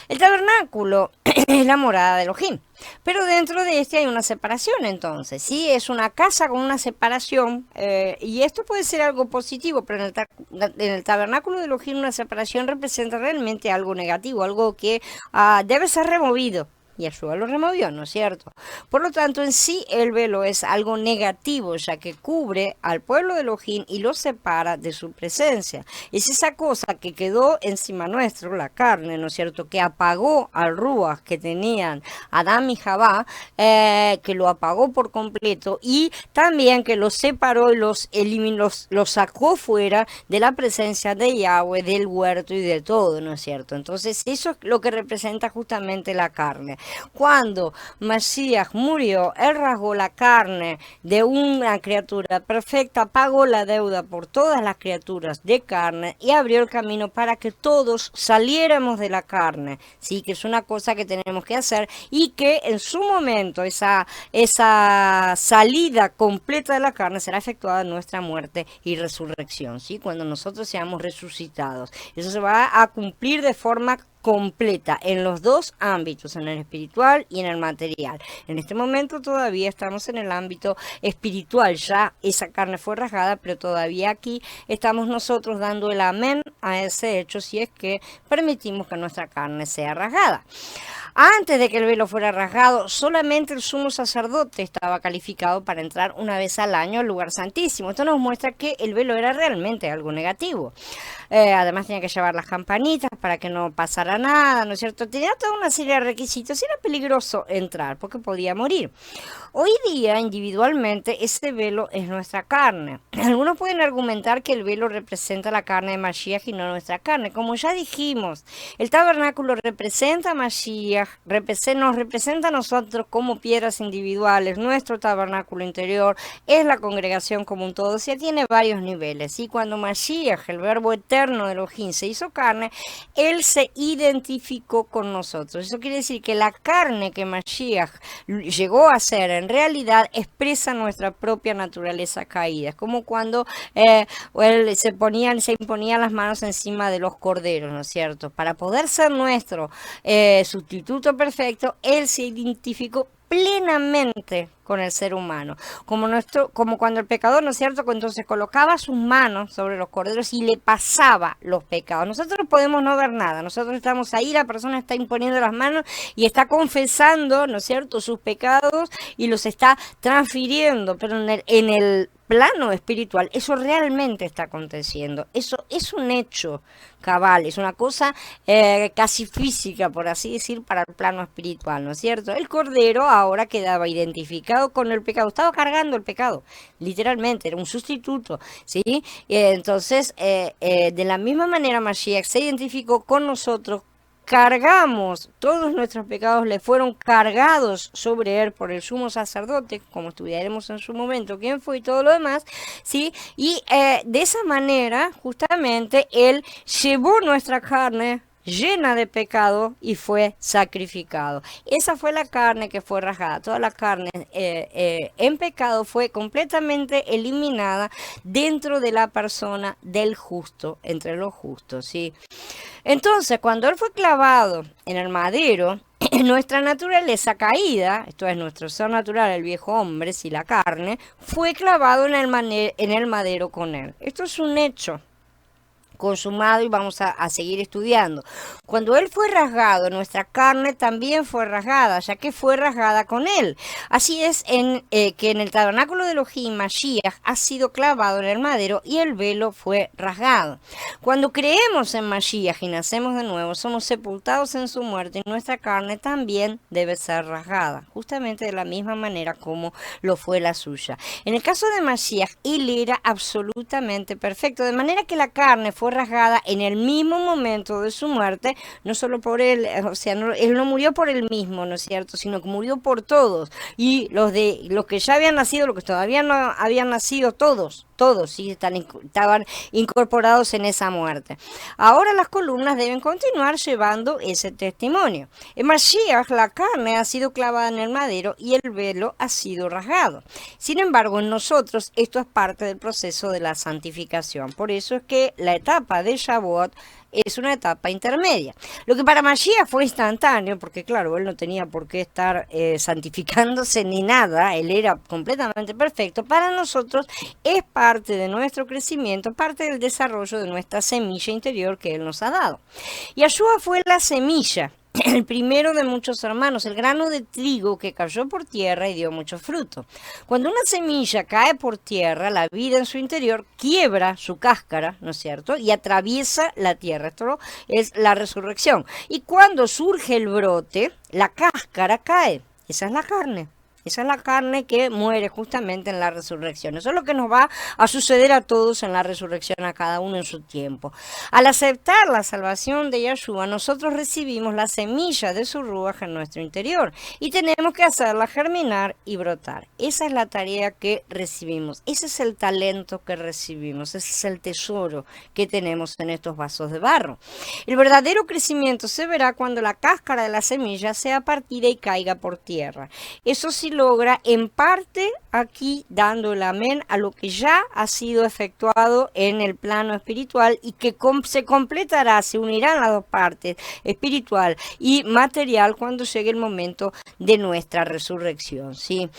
El tabernáculo es la morada de Elohim, pero dentro de este hay una separación, entonces, ¿sí? Es una casa con una separación, y esto puede ser algo positivo, pero en el tabernáculo de Elohim una separación representa realmente algo negativo, algo que debe ser removido. Y Yeshua lo removió, ¿no es cierto? Por lo tanto, en sí el velo es algo negativo, ya que cubre al pueblo de Elohim y lo separa de su presencia. Es esa cosa que quedó encima nuestro, la carne, ¿no es cierto? Que apagó al Ruach que tenían Adán y Javá, que lo apagó por completo y también que los separó y los eliminó, los sacó fuera de la presencia de Yahweh, del huerto y de todo, ¿no es cierto? Entonces, eso es lo que representa justamente la carne. Cuando Mashiach murió, él rasgó la carne de una criatura perfecta, pagó la deuda por todas las criaturas de carne y abrió el camino para que todos saliéramos de la carne, sí, que es una cosa que tenemos que hacer y que en su momento esa salida completa de la carne será efectuada en nuestra muerte y resurrección, sí, cuando nosotros seamos resucitados. Eso se va a cumplir de forma completa en los dos ámbitos, en el espiritual y en el material. En este momento todavía estamos en el ámbito espiritual, ya esa carne fue rasgada, pero todavía aquí estamos nosotros dando el amén a ese hecho si es que permitimos que nuestra carne sea rasgada. Antes de que el velo fuera rasgado, solamente el sumo sacerdote estaba calificado para entrar una vez al año al lugar santísimo. Esto nos muestra que el velo era realmente algo negativo. Además tenía que llevar las campanitas para que no pasara nada, ¿no es cierto? Tenía toda una serie de requisitos y era peligroso entrar porque podía morir. Hoy día, individualmente, ese velo es nuestra carne. Algunos pueden argumentar que el velo representa la carne de Mashiach y no nuestra carne. Como ya dijimos, el tabernáculo representa a Mashiach, nos representa a nosotros como piedras individuales. Nuestro tabernáculo interior es la congregación como un todo. O sea, tiene varios niveles. Y cuando Mashiach, el verbo eterno de Elohim, se hizo carne, él se identificó con nosotros. Eso quiere decir que la carne que Mashiach llegó a ser en realidad expresa nuestra propia naturaleza caída. Es como cuando él se imponía las manos encima de los corderos, ¿no es cierto? Para poder ser nuestro sustituto perfecto, él se identificó plenamente con el ser humano, como cuando el pecador, ¿no es cierto?, entonces colocaba sus manos sobre los corderos y le pasaba los pecados. Nosotros podemos no ver nada, nosotros estamos ahí, la persona está imponiendo las manos y está confesando, ¿no es cierto?, sus pecados y los está transfiriendo, pero en el plano espiritual eso realmente está aconteciendo. Eso es un hecho cabal, es una cosa casi física, por así decir, para el plano espiritual, ¿no es cierto? El cordero ahora quedaba identificado con el pecado, estaba cargando el pecado, literalmente, era un sustituto, ¿sí? Entonces, de la misma manera Mashiach se identificó con nosotros, cargamos, todos nuestros pecados le fueron cargados sobre él por el sumo sacerdote, como estudiaremos en su momento quién fue y todo lo demás, ¿sí? Y de esa manera, justamente, él llevó nuestra carne llena de pecado y fue sacrificado. Esa fue la carne que fue rasgada. Toda la carne en pecado fue completamente eliminada dentro de la persona del justo, entre los justos, ¿sí? Entonces, cuando él fue clavado en el madero, nuestra naturaleza caída, esto es nuestro ser natural, el viejo hombre, si la carne, fue clavado en el madero con él. Esto es un hecho consumado y vamos a seguir estudiando. Cuando él fue rasgado, nuestra carne también fue rasgada, ya que fue rasgada con él. Así es que en el tabernáculo de Elohim, Mashiach ha sido clavado en el madero y el velo fue rasgado. Cuando creemos en Mashiach y nacemos de nuevo, somos sepultados en su muerte y nuestra carne también debe ser rasgada, justamente de la misma manera como lo fue la suya. En el caso de Mashiach, él era absolutamente perfecto, de manera que la carne fue rasgada en el mismo momento de su muerte, no solo por él, o sea, él no murió por él mismo, ¿no es cierto?, sino que murió por todos, y los que ya habían nacido, los que todavía no habían nacido, todos, sí, estaban incorporados en esa muerte. Ahora las columnas deben continuar llevando ese testimonio. En Mashiach la carne ha sido clavada en el madero y el velo ha sido rasgado. Sin embargo, en nosotros esto es parte del proceso de la santificación. Por eso es que la etapa de Shavuot es una etapa intermedia. Lo que para Mashiach fue instantáneo, porque claro, él no tenía por qué estar santificándose ni nada, él era completamente perfecto, para nosotros es parte de nuestro crecimiento, parte del desarrollo de nuestra semilla interior que él nos ha dado. Yeshua fue la semilla, el primero de muchos hermanos, el grano de trigo que cayó por tierra y dio mucho fruto. Cuando una semilla cae por tierra, la vida en su interior quiebra su cáscara, ¿no es cierto?, y atraviesa la tierra. Esto es la resurrección. Y cuando surge el brote, la cáscara cae. Esa es la carne. Esa es la carne que muere justamente en la resurrección. Eso es lo que nos va a suceder a todos en la resurrección, a cada uno en su tiempo. Al aceptar la salvación de Yeshua, nosotros recibimos la semilla de su ruaj en nuestro interior y tenemos que hacerla germinar y brotar. Esa es la tarea que recibimos. Ese es el talento que recibimos. Ese es el tesoro que tenemos en estos vasos de barro. El verdadero crecimiento se verá cuando la cáscara de la semilla sea partida y caiga por tierra. Eso sí logra en parte aquí dando el amén a lo que ya ha sido efectuado en el plano espiritual y que se completará, se unirán las dos partes, espiritual y material, cuando llegue el momento de nuestra resurrección, ¿sí?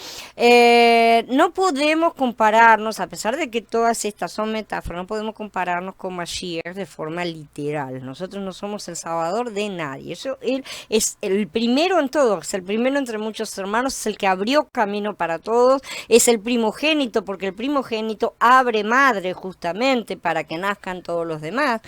No podemos compararnos, a pesar de que todas estas son metáforas, no podemos compararnos con Mashiach de forma literal. Nosotros no somos el salvador de nadie. Eso, él es el primero en todo, es el primero entre muchos hermanos, es el que abrió camino para todos, es el primogénito, porque el primogénito abre madre justamente para que nazcan todos los demás.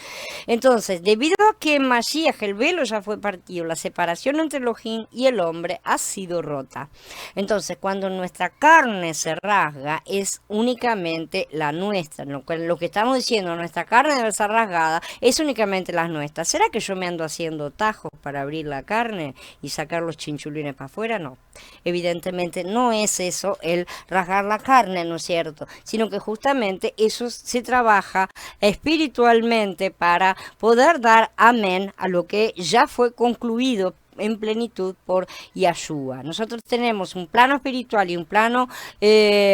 Entonces, debido a que en Mashiach el velo ya fue partido, la separación entre Elohim y el hombre ha sido rota. Entonces, cuando nuestra carne se rasga, es únicamente la nuestra. Lo que estamos diciendo, nuestra carne debe ser rasgada, es únicamente la nuestra. ¿Será que yo me ando haciendo tajos para abrir la carne y sacar los chinchulines para afuera? No. Evidentemente no es eso el rasgar la carne, ¿no es cierto? Sino que justamente eso se trabaja espiritualmente para poder dar amén a lo que ya fue concluido en plenitud por Yeshua. Nosotros tenemos un plano espiritual y un plano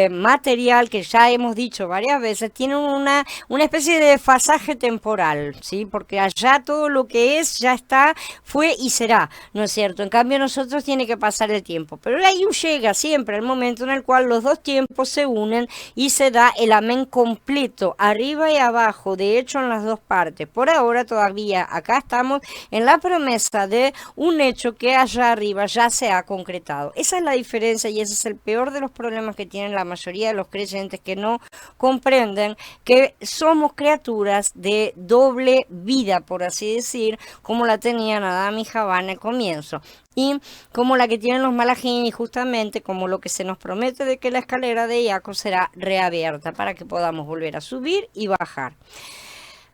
material que ya hemos dicho varias veces, tienen una especie de desfasaje temporal, ¿sí? Porque allá todo lo que es ya está, fue y será, ¿no es cierto? En cambio nosotros tiene que pasar el tiempo, pero ahí llega siempre el momento en el cual los dos tiempos se unen y se da el amén completo, arriba y abajo, de hecho en las dos partes. Por ahora todavía acá estamos en la promesa de un hecho que allá arriba ya se ha concretado. Esa es la diferencia y ese es el peor de los problemas que tienen la mayoría de los creyentes, que no comprenden que somos criaturas de doble vida, por así decir, como la tenían Adán y Javá en el comienzo, y como la que tienen los malajín, y justamente como lo que se nos promete de que la escalera de Jacob será reabierta para que podamos volver a subir y bajar.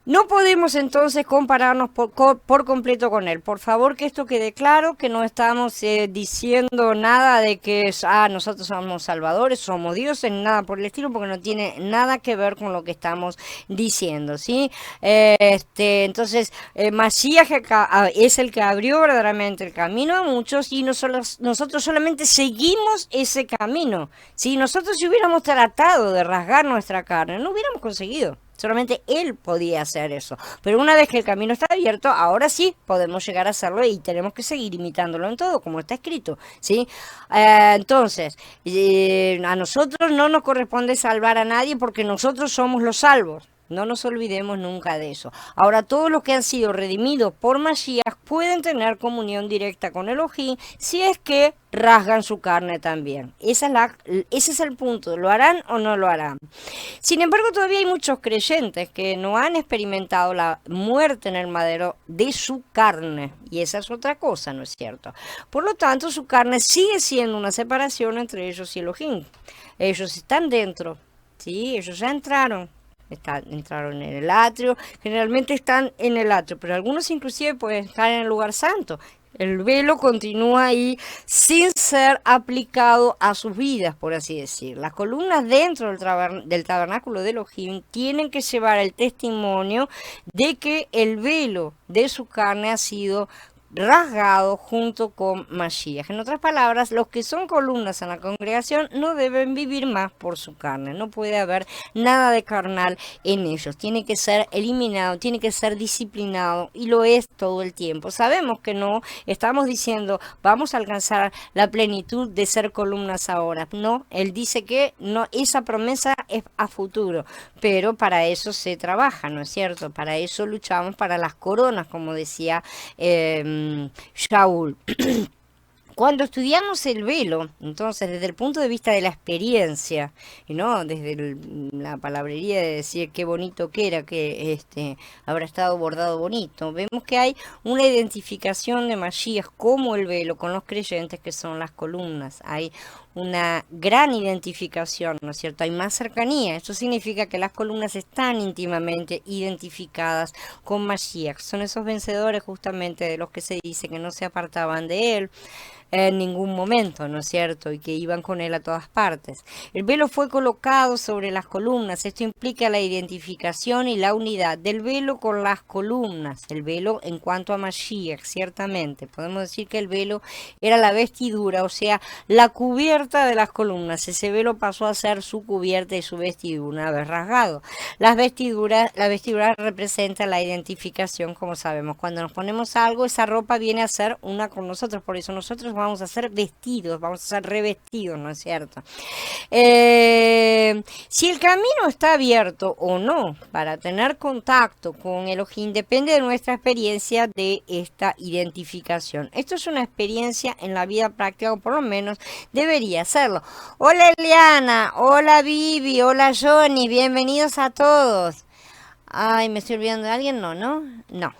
No podemos entonces compararnos por completo con él. Por favor, que esto quede claro, que no estamos diciendo nada de que nosotros somos salvadores, somos dioses, ni nada por el estilo, porque no tiene nada que ver con lo que estamos diciendo, ¿sí? Entonces, Masías es el que abrió verdaderamente el camino a muchos y nosotros solamente seguimos ese camino. Si nosotros si hubiéramos tratado de rasgar nuestra carne, no hubiéramos conseguido. Solamente él podía hacer eso. Pero una vez que el camino está abierto, ahora sí podemos llegar a hacerlo y tenemos que seguir imitándolo en todo, como está escrito, ¿sí? Entonces, a nosotros no nos corresponde salvar a nadie porque nosotros somos los salvos. No nos olvidemos nunca de eso. Ahora, todos los que han sido redimidos por Masías pueden tener comunión directa con Elohim si es que rasgan su carne también. Ese es el punto. ¿Lo harán o no lo harán? Sin embargo, todavía hay muchos creyentes que no han experimentado la muerte en el madero de su carne. Y esa es otra cosa, ¿no es cierto? Por lo tanto, su carne sigue siendo una separación entre ellos y Elohim. Ellos están dentro, ¿sí? Ellos ya entraron en el atrio, generalmente están en el atrio, pero algunos inclusive pueden estar en el lugar santo. El velo continúa ahí sin ser aplicado a sus vidas, por así decir. Las columnas dentro del tabernáculo de Elohim tienen que llevar el testimonio de que el velo de su carne ha sido rasgado junto con Mashiach. En otras palabras, los que son columnas en la congregación no deben vivir más por su carne. No puede haber nada de carnal en ellos. Tiene que ser eliminado, tiene que ser disciplinado y lo es todo el tiempo. Sabemos que no estamos diciendo vamos a alcanzar la plenitud de ser columnas ahora. No, él dice que no, esa promesa es a futuro, pero para eso se trabaja, ¿no es cierto? Para eso luchamos, para las coronas, como decía Shaul. Cuando estudiamos el velo, entonces desde el punto de vista de la experiencia, y no desde la palabrería de decir qué bonito que era, que habrá estado bordado bonito, vemos que hay una identificación de Mashiach como el velo con los creyentes que son las columnas. Hay una gran identificación, ¿no es cierto? Hay más cercanía. Esto significa que las columnas están íntimamente identificadas con Mashiach. Son esos vencedores justamente de los que se dice que no se apartaban de él en ningún momento, ¿no es cierto? Y que iban con él a todas partes. El velo fue colocado sobre las columnas. Esto implica la identificación y la unidad del velo con las columnas. El velo en cuanto a Mashiach, ciertamente. Podemos decir que el velo era la vestidura, o sea, la cubierta de las columnas. Ese velo pasó a ser su cubierta y su vestidura una vez rasgado. La vestidura representa la identificación, como sabemos. Cuando nos ponemos algo, esa ropa viene a ser una con nosotros. Por eso nosotros vamos a ser vestidos, vamos a ser revestidos, ¿no es cierto? Si el camino está abierto o no para tener contacto con Elohim depende de nuestra experiencia de esta identificación. Esto es una experiencia en la vida práctica, o por lo menos debería serlo. Hola Eliana, hola Vivi, hola Johnny, bienvenidos a todos. Ay, ¿me estoy olvidando de alguien? No.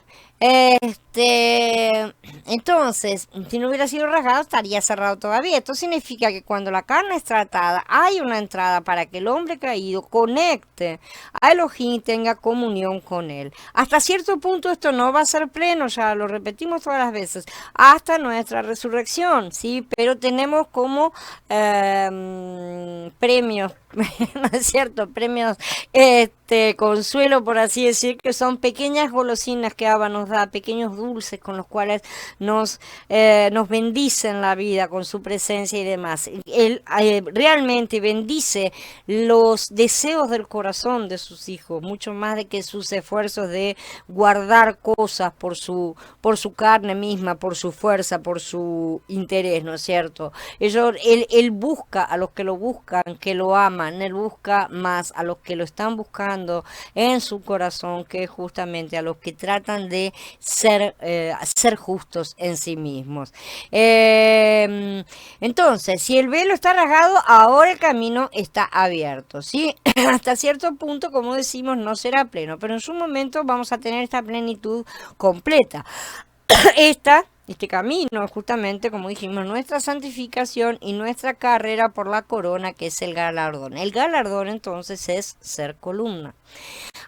Entonces, si no hubiera sido rasgado, estaría cerrado todavía. Esto significa que cuando la carne es tratada, hay una entrada para que el hombre caído conecte a Elohim y tenga comunión con él. Hasta cierto punto esto no va a ser pleno, ya lo repetimos todas las veces, hasta nuestra resurrección, ¿sí? Pero tenemos como premios, ¿no es cierto? Premios, consuelo, por así decir, que son pequeñas golosinas que Abba nos da, pequeños dulces con los cuales nos bendicen la vida con su presencia y demás. Él realmente bendice los deseos del corazón de sus hijos, mucho más de que sus esfuerzos de guardar cosas por su carne misma, por su fuerza, por su interés, ¿no es cierto? Él busca a los que lo buscan, que lo aman. Él busca más a los que lo están buscando en su corazón que justamente a los que tratan de ser justos en sí mismos. Entonces, si el velo está rasgado, ahora el camino está abierto, ¿sí? Hasta cierto punto, como decimos, no será pleno, pero en su momento vamos a tener esta plenitud completa. Esta Este camino es justamente, como dijimos, nuestra santificación y nuestra carrera por la corona, que es el galardón. El galardón entonces es ser columna.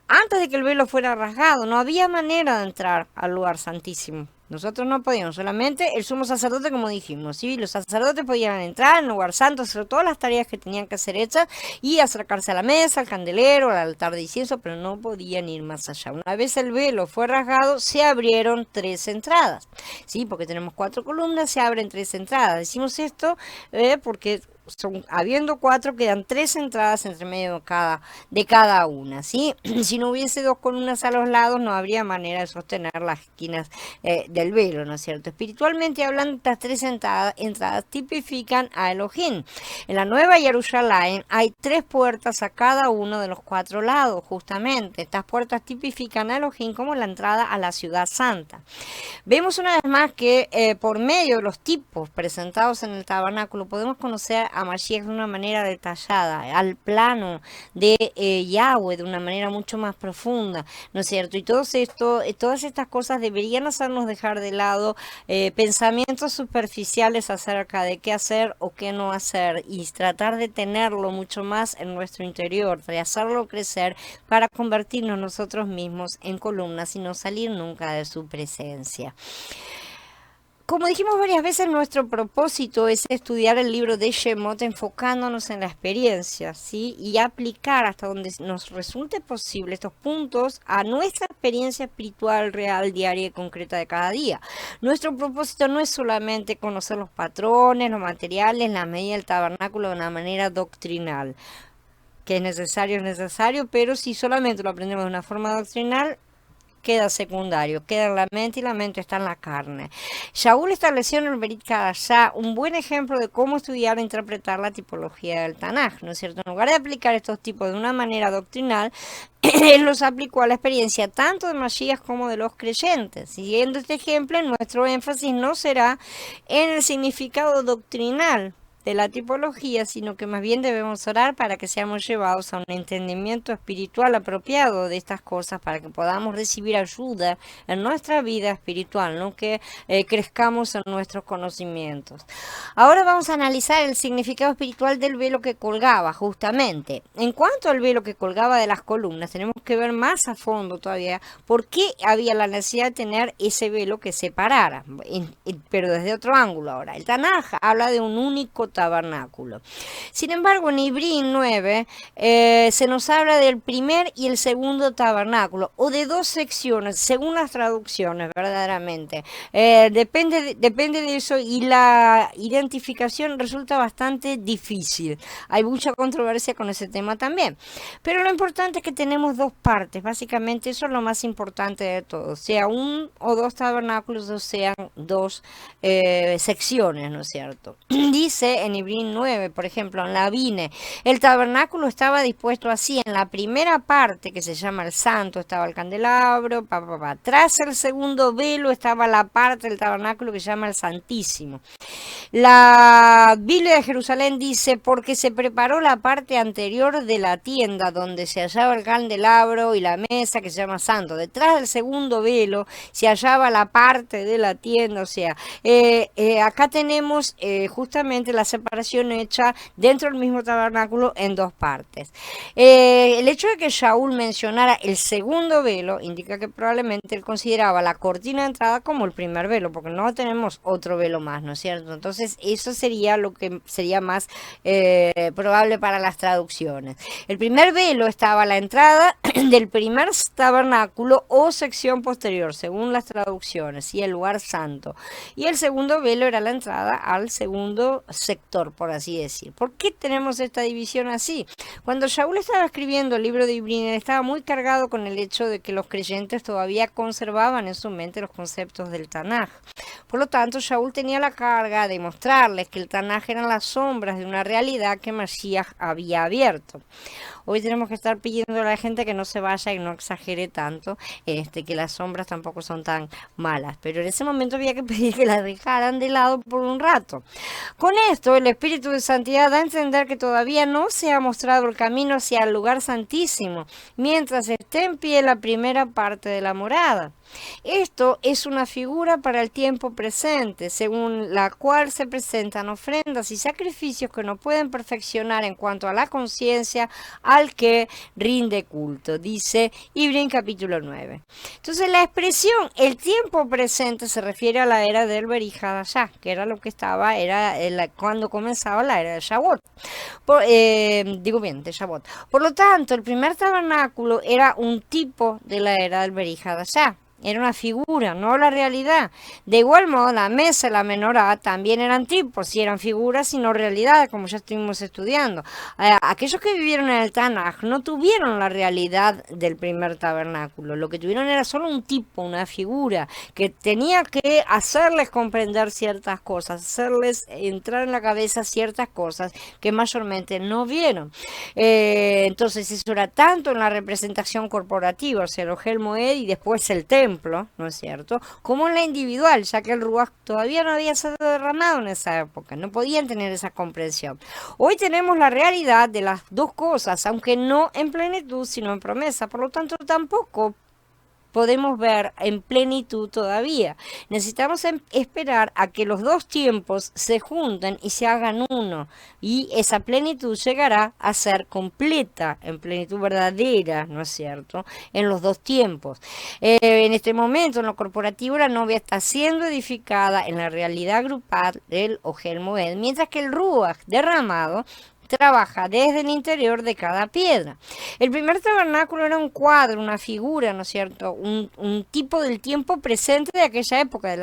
Antes de que el velo fuera rasgado, no había manera de entrar al lugar santísimo. Nosotros no podíamos, solamente el sumo sacerdote, como dijimos, ¿sí? Los sacerdotes podían entrar al lugar santo, hacer todas las tareas que tenían que hacer hechas y acercarse a la mesa, al candelero, al altar de incienso, pero no podían ir más allá. Una vez el velo fue rasgado, se abrieron 3 entradas, ¿sí? Porque tenemos 4 columnas, se abren 3 entradas. Decimos esto porque habiendo 4, quedan 3 entradas entre medio de cada una, ¿sí? Si no hubiese 2 columnas a los lados, no habría manera de sostener las esquinas del velo, ¿no es cierto? Espiritualmente hablando, estas 3 entradas tipifican a Elohim. En la Nueva Jerusalén hay 3 puertas a cada uno de los 4 lados, justamente. Estas puertas tipifican a Elohim como la entrada a la ciudad santa. Vemos una vez más que por medio de los tipos presentados en el tabernáculo podemos conocer a Mashiach de una manera detallada, al plano de Yahweh de una manera mucho más profunda, ¿no es cierto? Y todas estas cosas deberían hacernos dejar de lado pensamientos superficiales acerca de qué hacer o qué no hacer y tratar de tenerlo mucho más en nuestro interior, de hacerlo crecer para convertirnos nosotros mismos en columnas y no salir nunca de su presencia. Como dijimos varias veces, nuestro propósito es estudiar el libro de Shemot enfocándonos en la experiencia, ¿sí? Y aplicar hasta donde nos resulte posible estos puntos a nuestra experiencia espiritual real, diaria y concreta de cada día. Nuestro propósito no es solamente conocer los patrones, los materiales, la medida del tabernáculo de una manera doctrinal, que es necesario, pero si solamente lo aprendemos de una forma doctrinal, queda secundario, queda en la mente y la mente está en la carne. Shaul estableció en el Berit Kadashá un buen ejemplo de cómo estudiar e interpretar la tipología del Tanaj, ¿no es cierto? En lugar de aplicar estos tipos de una manera doctrinal, él los aplicó a la experiencia tanto de Mashiach como de los creyentes. Siguiendo este ejemplo, nuestro énfasis no será en el significado doctrinal de la tipología, sino que más bien debemos orar para que seamos llevados a un entendimiento espiritual apropiado de estas cosas, para que podamos recibir ayuda en nuestra vida espiritual, no que crezcamos en nuestros conocimientos. Ahora vamos a analizar el significado espiritual del velo que colgaba, justamente. En cuanto al velo que colgaba de las columnas, tenemos que ver más a fondo todavía por qué había la necesidad de tener ese velo que separara, pero desde otro ángulo ahora. El Tanaj habla de un único tabernáculo. Sin embargo, en Ivrí 9 se nos habla del primer y el segundo tabernáculo, o de 2 secciones, según las traducciones, verdaderamente. Depende de eso, y la identificación resulta bastante difícil. Hay mucha controversia con ese tema también. Pero lo importante es que tenemos 2 partes, básicamente eso es lo más importante de todo, sea 1 o 2 tabernáculos o sean 2 secciones, ¿no es cierto? Dice en Ivrí 9, por ejemplo, en la Vine, el tabernáculo estaba dispuesto así: en la primera parte, que se llama el santo, estaba el candelabro, tras el segundo velo estaba la parte del tabernáculo que se llama el santísimo. La Biblia de Jerusalén dice: porque se preparó la parte anterior de la tienda donde se hallaba el candelabro y la mesa, que se llama santo. Detrás del segundo velo se hallaba la parte de la tienda, o sea, acá tenemos justamente la separación hecha dentro del mismo tabernáculo en 2 partes. El hecho de que Shaul mencionara el segundo velo indica que probablemente él consideraba la cortina de entrada como el primer velo, porque no tenemos otro velo más, ¿no es cierto? Entonces eso sería lo que sería más probable para las traducciones. El primer velo estaba a la entrada del primer tabernáculo o sección posterior, según las traducciones, y el lugar santo. Y el segundo velo era la entrada al segundo sector, por así decir. ¿Por qué tenemos esta división así? Cuando Shaul estaba escribiendo el libro de Ivrí, estaba muy cargado con el hecho de que los creyentes todavía conservaban en su mente los conceptos del Tanaj. Por lo tanto, Shaul tenía la carga de mostrarles que el Tanaj eran las sombras de una realidad que Mashiach había abierto. Hoy tenemos que estar pidiendo a la gente que no se vaya y no exagere tanto, que las sombras tampoco son tan malas. Pero en ese momento había que pedir que las dejaran de lado por un rato. Con esto, el Espíritu de Santidad da a entender que todavía no se ha mostrado el camino hacia el lugar santísimo, mientras esté en pie la primera parte de la morada. Esto es una figura para el tiempo presente, según la cual se presentan ofrendas y sacrificios que no pueden perfeccionar en cuanto a la conciencia al que rinde culto, dice Ibrín capítulo 9. Entonces la expresión el tiempo presente se refiere a la era del Berihadashah, que era lo que estaba, cuando comenzaba la era de Shavuot. De Shavuot. Por lo tanto, el primer tabernáculo era un tipo de la era del Berihadashah. Era una figura, no la realidad. De igual modo, la mesa y la menorá también eran tipos, y eran figuras y no realidad, como ya estuvimos estudiando. Aquellos que vivieron en el Tanaj no tuvieron la realidad del primer tabernáculo. Lo que tuvieron era solo un tipo, una figura, que tenía que hacerles comprender ciertas cosas, hacerles entrar en la cabeza ciertas cosas que mayormente no vieron. Entonces, eso era tanto en la representación corporativa, o sea, el Ohel Moed y después el templo, ¿no es cierto? Como en la individual, ya que el Ruach todavía no había sido derramado en esa época, no podían tener esa comprensión. Hoy tenemos la realidad de las dos cosas, aunque no en plenitud, sino en promesa, por lo tanto tampoco podemos ver en plenitud todavía. Necesitamos esperar a que los dos tiempos se junten y se hagan uno. Y esa plenitud llegará a ser completa, en plenitud verdadera, ¿no es cierto? En los dos tiempos. En este momento, en lo corporativo, la novia está siendo edificada en la realidad grupal del Ohel Moed, mientras que el Ruach derramado trabaja desde el interior de cada piedra. El primer tabernáculo era un cuadro, una figura, ¿no es cierto? Un tipo del tiempo presente de aquella época,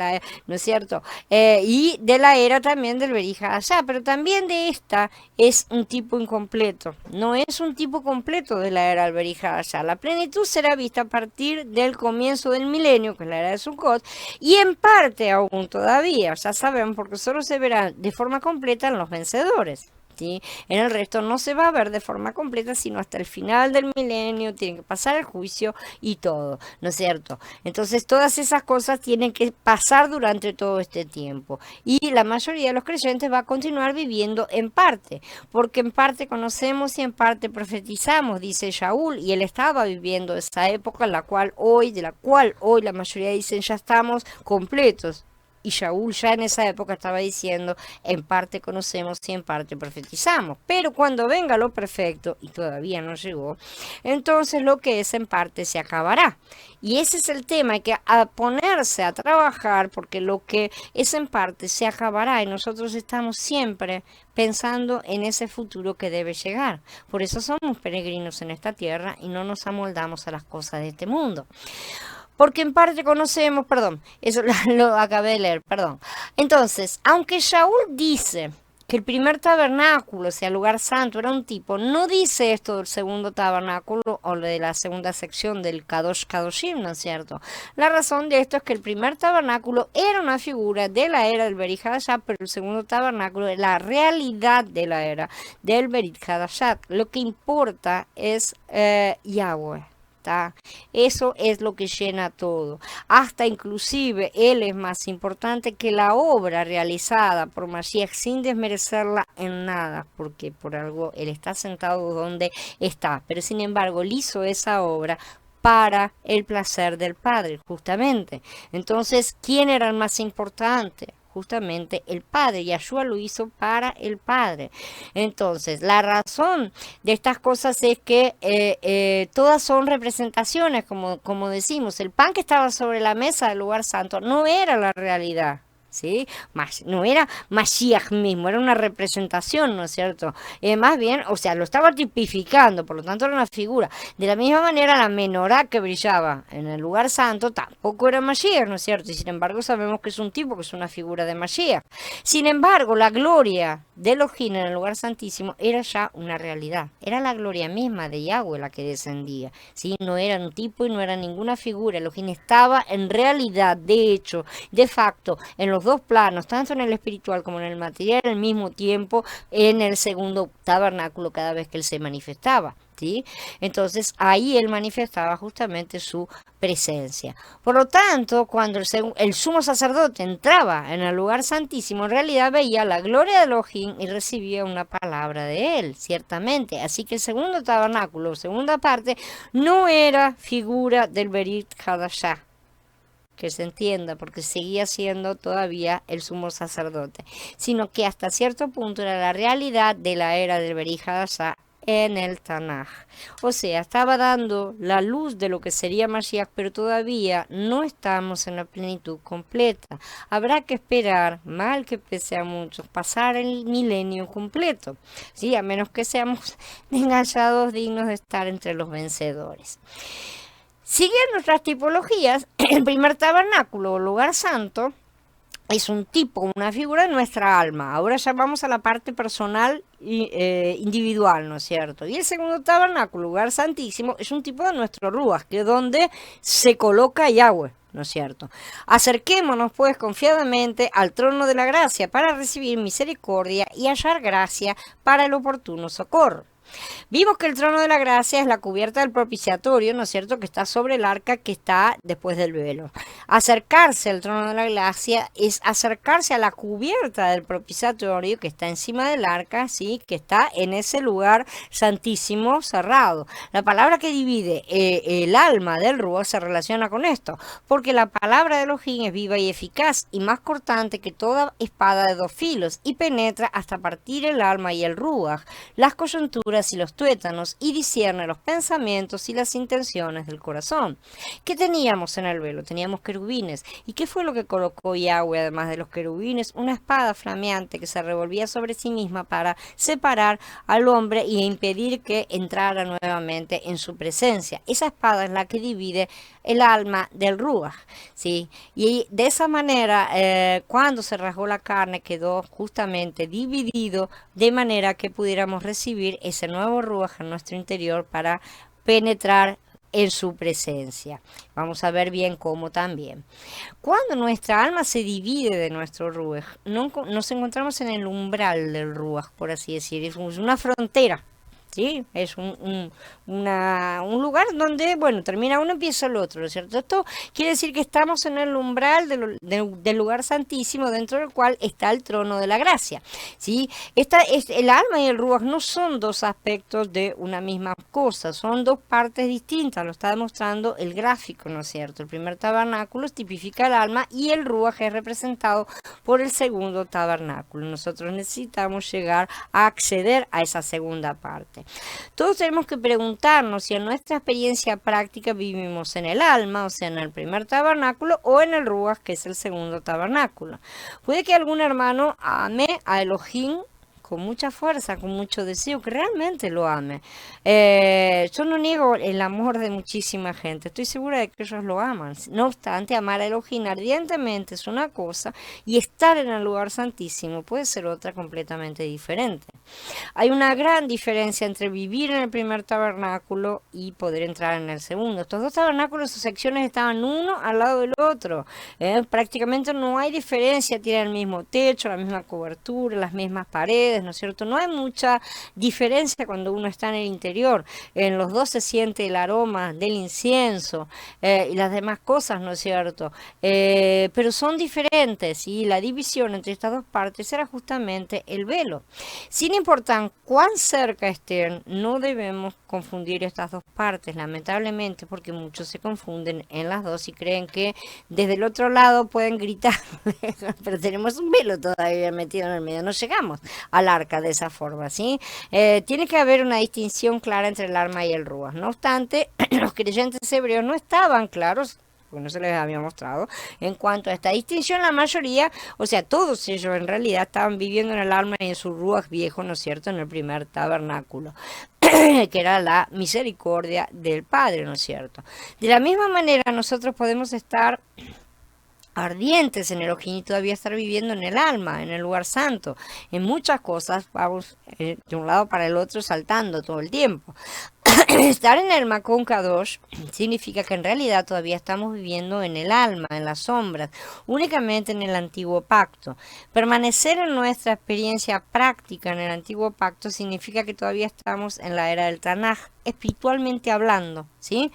¿no es cierto? Y de la era también del Berihadashah, pero también de esta es un tipo incompleto. No es un tipo completo de la era del Berihadashah. La plenitud será vista a partir del comienzo del milenio, que es la era de Sukkot, y en parte aún todavía, ya saben, porque solo se verá de forma completa en los vencedores. ¿Sí? En el resto no se va a ver de forma completa, sino hasta el final del milenio, tienen que pasar el juicio y todo, ¿no es cierto? Entonces todas esas cosas tienen que pasar durante todo este tiempo, y la mayoría de los creyentes va a continuar viviendo en parte, porque en parte conocemos y en parte profetizamos, dice Shaul, y él estaba viviendo esa época de la cual hoy la mayoría dicen ya estamos completos. Y Shaul ya en esa época estaba diciendo, en parte conocemos y en parte profetizamos. Pero cuando venga lo perfecto, y todavía no llegó, entonces lo que es en parte se acabará. Y ese es el tema, hay que ponerse a trabajar, porque lo que es en parte se acabará, y nosotros estamos siempre pensando en ese futuro que debe llegar. Por eso somos peregrinos en esta tierra y no nos amoldamos a las cosas de este mundo. Porque en parte conocemos, eso lo acabé de leer, Entonces, aunque Shaul dice que el primer tabernáculo, o sea, el lugar santo, era un tipo, no dice esto del segundo tabernáculo o de la segunda sección del Kadosh Kadoshim, ¿no es cierto? La razón de esto es que el primer tabernáculo era una figura de la era del Berit Hadashah, pero el segundo tabernáculo es la realidad de la era del Berit Hadashah. Lo que importa es Yahweh. Eso es lo que llena todo. Hasta inclusive Él es más importante que la obra realizada por Mashiach, sin desmerecerla en nada, porque por algo Él está sentado donde está. Pero sin embargo, Él hizo esa obra para el placer del Padre, justamente. Entonces, ¿quién era el más importante? Justamente el Padre. Yahshua lo hizo para el Padre. Entonces, la razón de estas cosas es que todas son representaciones, como decimos. El pan que estaba sobre la mesa del lugar santo no era la realidad. ¿Sí? No era Mashiach mismo, era una representación, ¿no es cierto? Más bien, o sea, lo estaba tipificando, por lo tanto era una figura. De la misma manera, la menorá que brillaba en el lugar santo tampoco era Mashiach, ¿no es cierto? Y sin embargo sabemos que es un tipo, que es una figura de Mashiach. Sin embargo, la gloria de Elohim en el lugar santísimo era ya una realidad. Era la gloria misma de Yahweh la que descendía, ¿sí? No era un tipo y no era ninguna figura. Elohim estaba en realidad, de hecho, de facto, en los dos planos, tanto en el espiritual como en el material, al mismo tiempo en el segundo tabernáculo cada vez que él se manifestaba, ¿sí? Entonces ahí él manifestaba justamente su presencia. Por lo tanto, cuando el sumo sacerdote entraba en el lugar santísimo, en realidad veía la gloria de Elohim y recibía una palabra de él, ciertamente. Así que el segundo tabernáculo, segunda parte, no era figura del Berit Hadashah. que se entienda, porque seguía siendo todavía el sumo sacerdote, sino que hasta cierto punto era la realidad de la era del Beri Hadashah en el Tanaj. O sea, estaba dando la luz de lo que sería Mashiach, pero todavía no estamos en la plenitud completa. Habrá que esperar, mal que pese a muchos, pasar el milenio completo, ¿sí? A menos que seamos engañados dignos de estar entre los vencedores. Siguiendo nuestras tipologías, el primer tabernáculo o lugar santo es un tipo, una figura de nuestra alma. Ahora ya vamos a la parte personal e individual, ¿no es cierto? Y el segundo tabernáculo, lugar santísimo, es un tipo de nuestro ruach, que es donde se coloca Yahweh, ¿no es cierto? Acerquémonos pues confiadamente al trono de la gracia para recibir misericordia y hallar gracia para el oportuno socorro. Vimos que el trono de la gracia es la cubierta del propiciatorio, ¿no es cierto?, que está sobre el arca que está después del velo. Acercarse al trono de la gracia es acercarse a la cubierta del propiciatorio que está encima del arca, ¿sí?, que está en ese lugar santísimo cerrado. La palabra que divide el alma del ruach se relaciona con esto, porque la palabra de Elohim es viva y eficaz y más cortante que toda espada de dos filos y penetra hasta partir el alma y el ruach, las coyunturas y los tuétanos, y discierne los pensamientos y las intenciones del corazón. ¿Qué teníamos en el velo? Teníamos querubines. ¿Y qué fue lo que colocó Yahweh además de los querubines? Una espada flameante que se revolvía sobre sí misma para separar al hombre y impedir que entrara nuevamente en su presencia. Esa espada es la que divide el alma del ruach, ¿sí? Y de esa manera, cuando se rasgó la carne, quedó justamente dividido de manera que pudiéramos recibir ese nuevo ruach en nuestro interior para penetrar en su presencia. Vamos a ver bien cómo también. Cuando nuestra alma se divide de nuestro ruach, nos encontramos en el umbral del ruach, por así decir, es una frontera. Sí, es un lugar donde, bueno, termina uno, empieza el otro, ¿no es cierto? Esto quiere decir que estamos en el umbral del lugar santísimo, dentro del cual está el trono de la gracia, ¿sí? El alma y el ruach no son dos aspectos de una misma cosa, son dos partes distintas, lo está demostrando el gráfico, ¿no es cierto? El primer tabernáculo tipifica el alma y el ruach es representado por el segundo tabernáculo. Nosotros necesitamos llegar a acceder a esa segunda parte. Todos tenemos que preguntarnos si en nuestra experiencia práctica vivimos en el alma, o sea, en el primer tabernáculo, o en el ruach, que es el segundo tabernáculo. Puede que algún hermano ame a Elohim con mucha fuerza, con mucho deseo, que realmente lo ame. Yo no niego el amor de muchísima gente, estoy segura de que ellos lo aman. No obstante, amar a Elohim ardientemente es una cosa y estar en el lugar santísimo puede ser otra completamente diferente. Hay una gran diferencia entre vivir en el primer tabernáculo y poder entrar en el segundo. Estos dos tabernáculos o secciones estaban uno al lado del otro. Prácticamente no hay diferencia, tienen el mismo techo, la misma cobertura, las mismas paredes, ¿no es cierto? No hay mucha diferencia cuando uno está en el interior. En los dos se siente el aroma del incienso y las demás cosas, ¿no es cierto? Pero son diferentes y la división entre estas dos partes era justamente el velo. Sin importar cuán cerca estén, no debemos confundir estas dos partes, lamentablemente, porque muchos se confunden en las dos y creen que desde el otro lado pueden gritar, pero tenemos un velo todavía metido en el medio, no llegamos al arca de esa forma, ¿sí? Tiene que haber una distinción clara entre el alma y el ruach. No obstante, los creyentes hebreos no estaban claros, porque no se les había mostrado, en cuanto a esta distinción. La mayoría, o sea, todos ellos en realidad estaban viviendo en el alma y en su ruach viejo, ¿no es cierto?, en el primer tabernáculo, que era la misericordia del Padre, ¿no es cierto? De la misma manera, nosotros podemos estar ardientes en Elohim y todavía estar viviendo en el alma, en el lugar santo. En muchas cosas vamos de un lado para el otro saltando todo el tiempo. Estar en el Makon Kadosh significa que en realidad todavía estamos viviendo en el alma, en las sombras, únicamente en el antiguo pacto. Permanecer en nuestra experiencia práctica en el antiguo pacto significa que todavía estamos en la era del Tanaj. espiritualmente hablando, ¿sí?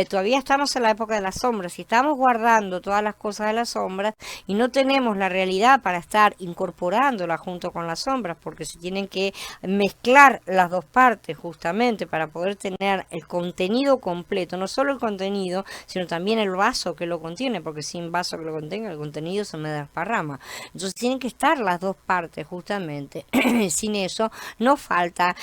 Todavía estamos en la época de las sombras y estamos guardando todas las cosas de las sombras y no tenemos la realidad para estar incorporándolas junto con las sombras, porque se tienen que mezclar las dos partes justamente para poder tener el contenido completo, no solo el contenido, sino también el vaso que lo contiene, porque sin vaso que lo contenga, el contenido se me desparrama. Entonces tienen que estar las dos partes justamente. Sin eso nos falta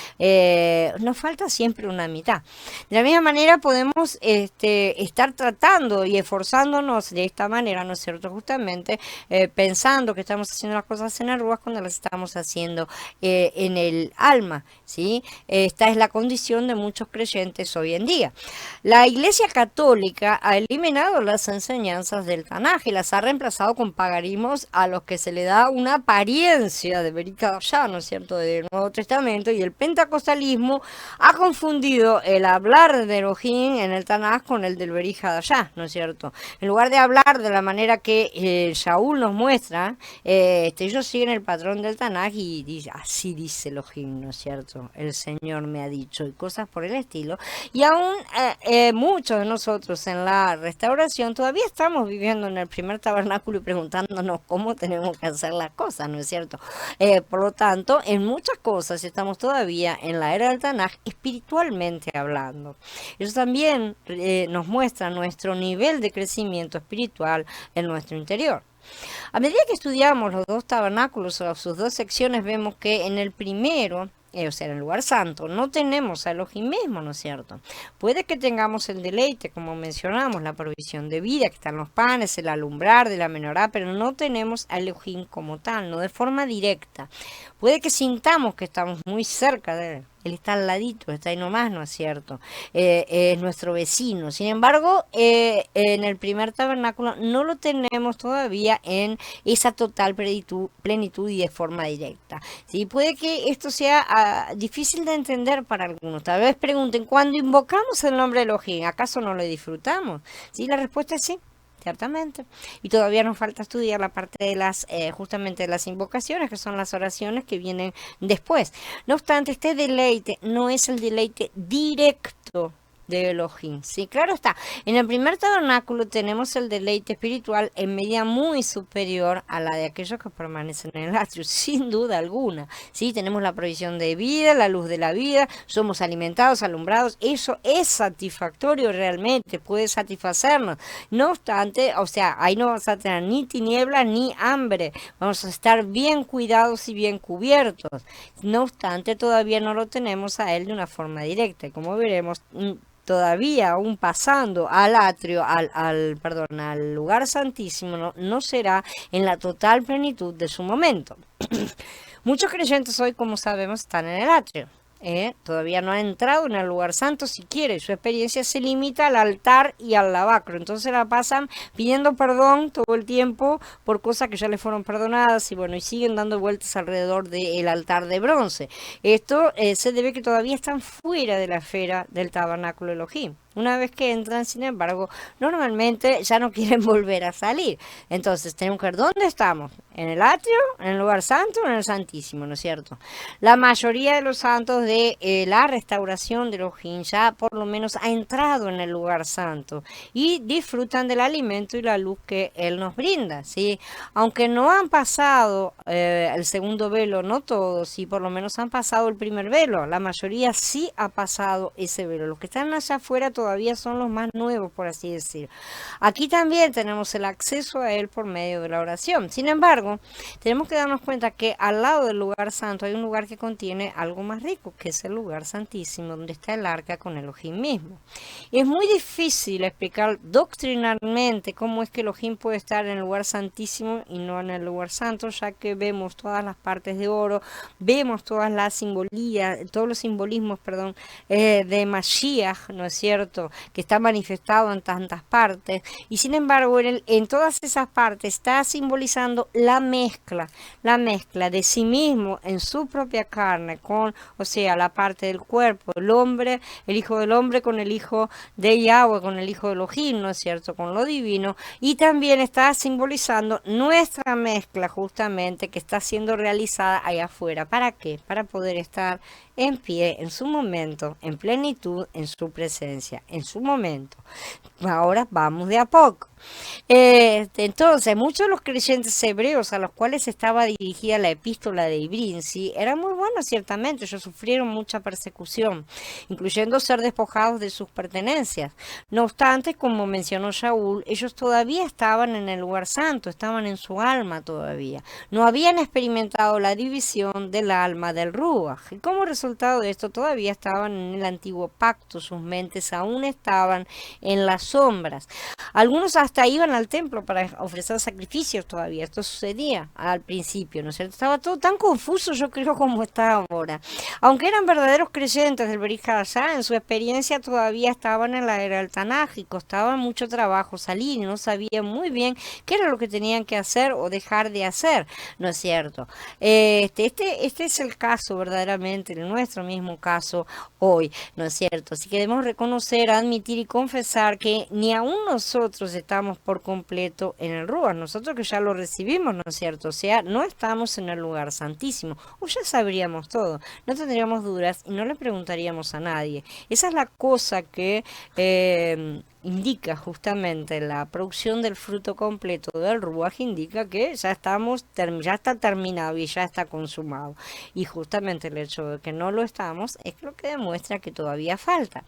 siempre una mitad. De la misma manera podemos estar tratando y esforzándonos de esta manera, ¿no es cierto? Justamente pensando que estamos haciendo las cosas en arrugas cuando las estamos haciendo en el alma, ¿sí? Esta es la condición de muchos creyentes hoy en día. La Iglesia Católica ha eliminado las enseñanzas del Tanaj y las ha reemplazado con paganismos a los que se le da una apariencia de verificado ya, ¿no es cierto?, del Nuevo Testamento, y el pentecostalismo ha confundido el hablar de Elohim en el Tanaj con el del Berihadashah, ¿no es cierto? En lugar de hablar de la manera que Shaul nos muestra, ellos siguen el patrón del Tanaj y dice, así dice Elohim, ¿no es cierto? El Señor me ha dicho, y cosas por el estilo. Y aún muchos de nosotros en la restauración todavía estamos viviendo en el primer tabernáculo y preguntándonos cómo tenemos que hacer las cosas, ¿no es cierto? Por lo tanto, en muchas cosas estamos todavía en la era del Tanaj espiritualmente hablando. Eso también nos muestra nuestro nivel de crecimiento espiritual en nuestro interior. A medida que estudiamos los dos tabernáculos o sus dos secciones, vemos que en el primero, o sea, en el lugar santo, no tenemos a Elohim mismo, ¿no es cierto? Puede que tengamos el deleite, como mencionamos, la provisión de vida, que están los panes, el alumbrar de la menorá, pero no tenemos a Elohim como tal, no de forma directa. Puede que sintamos que estamos muy cerca de él. Él está al ladito, está ahí nomás, ¿no es cierto? Es nuestro vecino. Sin embargo, en el primer tabernáculo no lo tenemos todavía en esa total plenitud y de forma directa. ¿Sí? Puede que esto sea difícil de entender para algunos. Tal vez pregunten, cuando invocamos el nombre de Elohim, ¿acaso no lo disfrutamos? ¿Sí? La respuesta es sí. Ciertamente. Y todavía nos falta estudiar la parte de las, justamente de las invocaciones, que son las oraciones que vienen después. No obstante, este deleite no es el deleite directo de Elohim. Sí, claro está. En el primer tabernáculo tenemos el deleite espiritual en medida muy superior a la de aquellos que permanecen en el atrio, sin duda alguna. Sí, tenemos la provisión de vida, la luz de la vida, somos alimentados, alumbrados. Eso es satisfactorio realmente, puede satisfacernos. No obstante, o sea, ahí no vamos a tener ni tinieblas ni hambre. Vamos a estar bien cuidados y bien cubiertos. No obstante, todavía no lo tenemos a él de una forma directa. Como veremos, todavía aún pasando al atrio, al lugar santísimo, no será en la total plenitud de su momento. Muchos creyentes hoy, como sabemos, están en el atrio. Todavía no ha entrado en el lugar santo siquiera, y su experiencia se limita al altar y al lavacro. Entonces la pasan pidiendo perdón todo el tiempo por cosas que ya les fueron perdonadas, y bueno, y siguen dando vueltas alrededor del altar de bronce. Esto se debe que todavía están fuera de la esfera del tabernáculo Elohim. Una vez que entran, sin embargo, normalmente ya no quieren volver a salir. Entonces tenemos que ver dónde estamos, en el atrio, en el lugar santo o en el santísimo, ¿no es cierto? La mayoría de los santos de la restauración de Elohim ya por lo menos ha entrado en el lugar santo y disfrutan del alimento y la luz que Él nos brinda, ¿sí? Aunque no han pasado el segundo velo, no todos, sí, por lo menos han pasado el primer velo. La mayoría sí ha pasado ese velo. Los que están allá afuera todavía son los más nuevos, por así decir. Aquí también tenemos el acceso a Él por medio de la oración. Sin embargo, tenemos que darnos cuenta que al lado del lugar santo hay un lugar que contiene algo más rico, que es el lugar santísimo, donde está el arca con Elohim mismo. Y es muy difícil explicar doctrinalmente cómo es que Elohim puede estar en el lugar santísimo y no en el lugar santo, ya que vemos todas las partes de oro, vemos todas las simbolías, todos los simbolismos, de Mashiach, ¿no es cierto? cierto?, que está manifestado en tantas partes, y sin embargo en todas esas partes está simbolizando la mezcla de sí mismo en su propia carne, con, o sea, la parte del cuerpo, el hombre, el hijo del hombre con el hijo de Yahweh, con el hijo de Elohim, ¿no es cierto?, con lo divino, y también está simbolizando nuestra mezcla justamente que está siendo realizada allá afuera. ¿Para qué? Para poder estar en pie en su momento, en plenitud, en su presencia, en su momento. Ahora vamos de a poco. Entonces, muchos de los creyentes hebreos a los cuales estaba dirigida la epístola de Ibrín, ¿sí?, eran muy buenos ciertamente, ellos sufrieron mucha persecución, incluyendo ser despojados de sus pertenencias. No obstante, como mencionó Shaul, ellos todavía estaban en el lugar santo, estaban en su alma todavía. No habían experimentado la división del alma del Ruach. Y como resultado de esto, todavía estaban en el antiguo pacto, sus mentes aún estaban en las sombras. Algunos hasta iban al templo para ofrecer sacrificios todavía. Esto sucedía al principio, ¿no es cierto? Estaba todo tan confuso, yo creo, como está ahora. Aunque eran verdaderos creyentes del Brit Hadashah, en su experiencia todavía estaban en la era del Tanaj y costaba mucho trabajo salir y no sabían muy bien qué era lo que tenían que hacer o dejar de hacer, ¿no es cierto? Este es el caso verdaderamente, nuestro mismo caso hoy, ¿no es cierto? Si queremos reconocer, admitir y confesar que ni aún nosotros estamos por completo en el Ruach, nosotros que ya lo recibimos, ¿no es cierto? O sea, no estamos en el lugar santísimo, o ya sabríamos todo, no tendríamos dudas y no le preguntaríamos a nadie. Esa es la cosa que indica justamente la producción del fruto completo del Ruach, indica que ya ya está terminado y ya está consumado. Y justamente el hecho de que no lo estamos es lo que demuestra que todavía falta.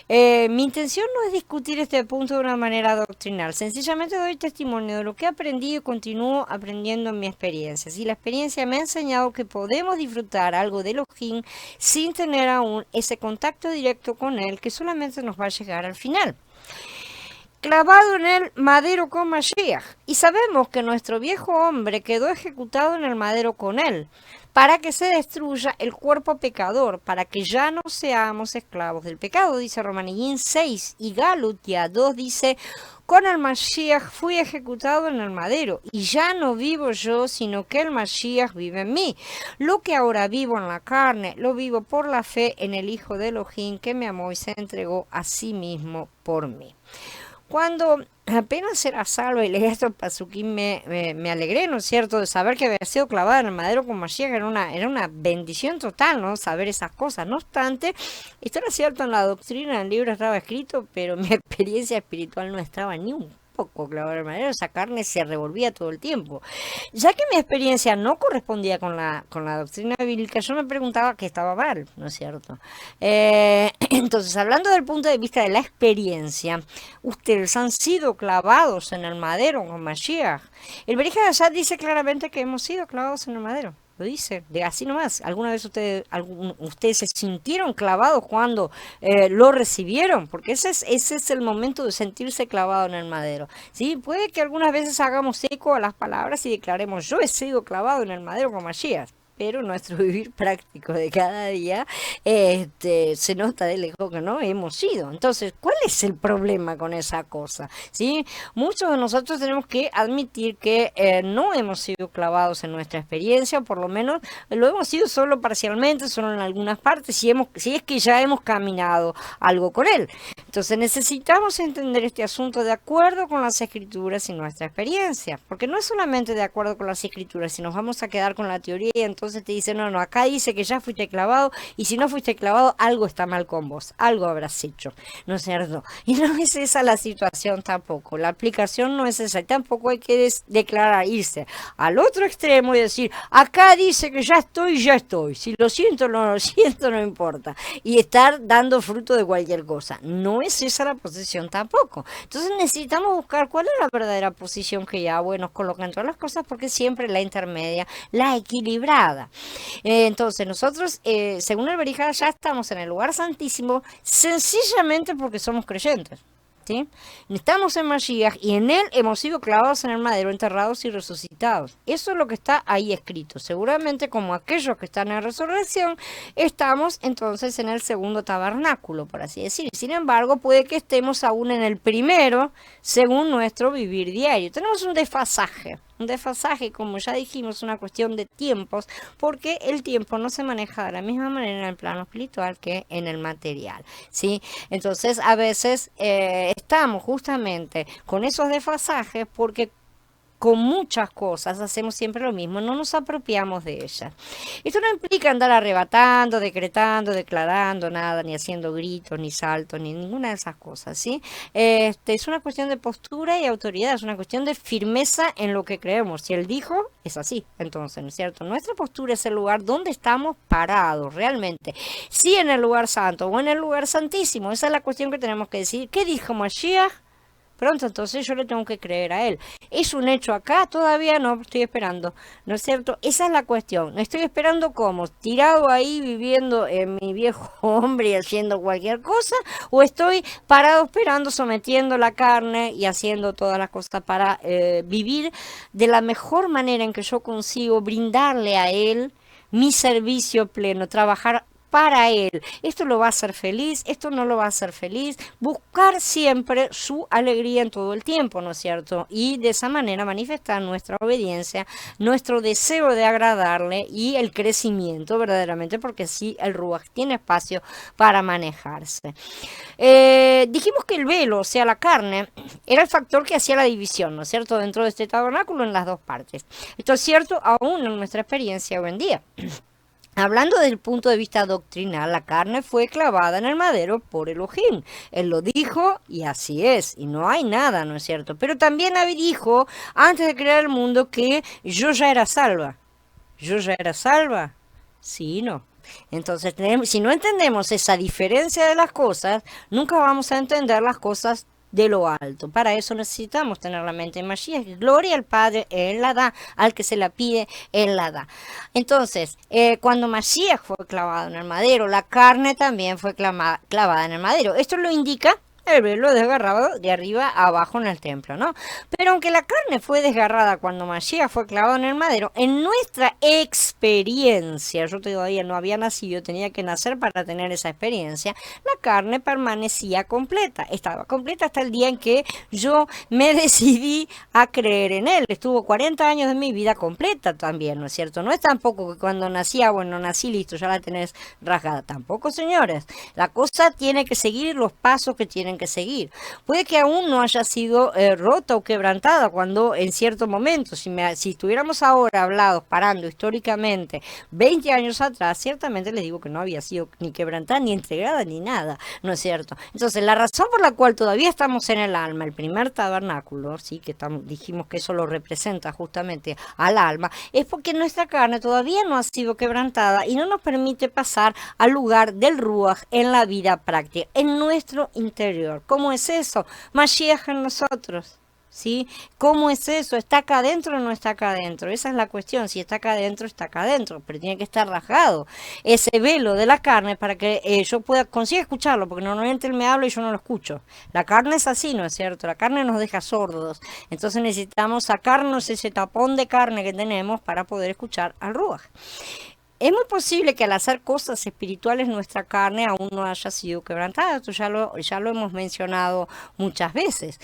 Mi intención no es discutir este punto de una manera doctrinal, sencillamente doy testimonio de lo que he aprendido y continúo aprendiendo en mi experiencia. Si la experiencia me ha enseñado que podemos disfrutar algo de Elohim sin tener aún ese contacto directo con él, que solamente nos va a llegar al final. Clavado en el madero con Mashiach. Y sabemos que nuestro viejo hombre quedó ejecutado en el madero con él, para que se destruya el cuerpo pecador, para que ya no seamos esclavos del pecado, dice Romanillín 6, y Galutia 2 dice, con el Mashiach fui ejecutado en el madero, y ya no vivo yo, sino que el Mashiach vive en mí. Lo que ahora vivo en la carne, lo vivo por la fe en el Hijo de Elohim, que me amó y se entregó a sí mismo por mí. Cuando apenas era salvo y leí estos pasuquín me alegré, ¿no es cierto?, de saber que había sido clavada en el madero con Mashiach. Era una bendición total, ¿no?, saber esas cosas. No obstante, esto era cierto en la doctrina, en el libro estaba escrito, pero mi experiencia espiritual no estaba ni un poco clavada en el madero. Esa carne se revolvía todo el tiempo. Ya que mi experiencia no correspondía con la doctrina bíblica, yo me preguntaba qué estaba mal, ¿no es cierto? Entonces, hablando del punto de vista de la experiencia, ustedes han sido clavados en el madero con Mashiach. El Brit Hadashah dice claramente que hemos sido clavados en el madero. Lo dice, de así nomás. ¿Alguna vez ustedes se sintieron clavados cuando lo recibieron? Porque ese es el momento de sentirse clavado en el madero. ¿Sí? Puede que algunas veces hagamos eco a las palabras y declaremos, yo he sido clavado en el madero con Mashiach. Pero nuestro vivir práctico de cada día se nota de lejos que no hemos sido. Entonces, ¿cuál es el problema con esa cosa? ¿Sí? Muchos de nosotros tenemos que admitir que no hemos sido clavados en nuestra experiencia, por lo menos lo hemos sido solo parcialmente, solo en algunas partes, si es que ya hemos caminado algo con él. Entonces necesitamos entender este asunto de acuerdo con las escrituras y nuestra experiencia, porque no es solamente de acuerdo con las escrituras, si nos vamos a quedar con la teoría y entonces te dice, no, acá dice que ya fuiste clavado, y si no fuiste clavado, algo está mal con vos, algo habrás hecho, ¿no es cierto? Y no es esa la situación tampoco, la aplicación no es esa, y tampoco hay que irse al otro extremo y decir, acá dice que ya estoy, si lo siento, no lo siento, no importa, y estar dando fruto de cualquier cosa. No es esa la posición tampoco. Entonces necesitamos buscar cuál es la verdadera posición que Yahweh nos coloca en todas las cosas, porque siempre la intermedia, la equilibrada. Entonces nosotros, según el Brit Hadashah, ya estamos en el lugar santísimo sencillamente porque somos creyentes. ¿sí? Estamos en Mashiach y en él hemos sido clavados en el madero, enterrados y resucitados. Eso es lo que está ahí escrito. Seguramente como aquellos que están en la resurrección, estamos entonces en el segundo tabernáculo, por así decir. Sin embargo, puede que estemos aún en el primero, según nuestro vivir diario. Tenemos un desfasaje. Un desfasaje, como ya dijimos, una cuestión de tiempos, porque el tiempo no se maneja de la misma manera en el plano espiritual que en el material, ¿sí? Entonces, a veces estamos justamente con esos desfasajes porque con muchas cosas hacemos siempre lo mismo, no nos apropiamos de ellas. Esto no implica andar arrebatando, decretando, declarando nada, ni haciendo gritos, ni saltos, ni ninguna de esas cosas, ¿sí? Es una cuestión de postura y autoridad, es una cuestión de firmeza en lo que creemos. Si él dijo, es así, entonces, ¿no es cierto? Nuestra postura es el lugar donde estamos parados, realmente. Si en el lugar santo o en el lugar santísimo, esa es la cuestión que tenemos que decir. ¿Qué dijo Mashiach? Pronto, entonces yo le tengo que creer a él. ¿Es un hecho acá? Todavía no, estoy esperando, ¿no es cierto? Esa es la cuestión. Estoy esperando como tirado ahí viviendo en mi viejo hombre y haciendo cualquier cosa, o estoy parado esperando, sometiendo la carne y haciendo todas las cosas para vivir de la mejor manera en que yo consigo brindarle a él mi servicio pleno, trabajar para él. Esto lo va a hacer feliz, esto no lo va a hacer feliz. Buscar siempre su alegría en todo el tiempo, ¿no es cierto? Y de esa manera manifestar nuestra obediencia, nuestro deseo de agradarle y el crecimiento verdaderamente, porque sí, el Ruach tiene espacio para manejarse. Dijimos que el velo, o sea, la carne, era el factor que hacía la división, ¿no es cierto? Dentro de este tabernáculo en las dos partes. Esto es cierto aún en nuestra experiencia hoy en día. Hablando del punto de vista doctrinal, la carne fue clavada en el madero por Elohim. Él lo dijo y así es, y no hay nada, ¿no es cierto? Pero también dijo, antes de crear el mundo, que yo ya era salva. ¿Yo ya era salva? Sí y no. Entonces, si no entendemos esa diferencia de las cosas, nunca vamos a entender las cosas de lo alto. Para eso necesitamos tener la mente en Mashiach. Gloria al Padre, Él la da. Al que se la pide, Él la da. Entonces, cuando Mashiach fue clavado en el madero, la carne también fue clavada en el madero. Esto lo indica el velo desgarrado de arriba a abajo en el templo, ¿no? Pero aunque la carne fue desgarrada cuando Mashiach fue clavado en el madero, en nuestra experiencia, yo todavía no había nacido, tenía que nacer para tener esa experiencia, la carne permanecía completa, estaba completa hasta el día en que yo me decidí a creer en él. Estuvo 40 años de mi vida completa también, ¿no es cierto? No es tampoco que cuando nací, bueno, nací listo, ya la tenés rasgada, tampoco, señores. La cosa tiene que seguir los pasos que tienen que seguir. Puede que aún no haya sido rota o quebrantada cuando en cierto momento, si estuviéramos ahora hablados, parando históricamente 20 años atrás, ciertamente les digo que no había sido ni quebrantada, ni entregada, ni nada, ¿no es cierto? Entonces, la razón por la cual todavía estamos en el alma, el primer tabernáculo, sí, que dijimos que eso lo representa justamente al alma, es porque nuestra carne todavía no ha sido quebrantada y no nos permite pasar al lugar del Ruach en la vida práctica, en nuestro interior. ¿Cómo es eso? Mashiach en nosotros, ¿sí? ¿Cómo es eso? ¿Está acá adentro o no está acá adentro? Esa es la cuestión. Si está acá adentro, está acá adentro, pero tiene que estar rasgado ese velo de la carne para que yo consiga escucharlo, porque normalmente él me habla y yo no lo escucho. La carne es así, ¿no es cierto? La carne nos deja sordos. Entonces necesitamos sacarnos ese tapón de carne que tenemos para poder escuchar al Ruach. Es muy posible que al hacer cosas espirituales nuestra carne aún no haya sido quebrantada. Esto ya lo hemos mencionado muchas veces.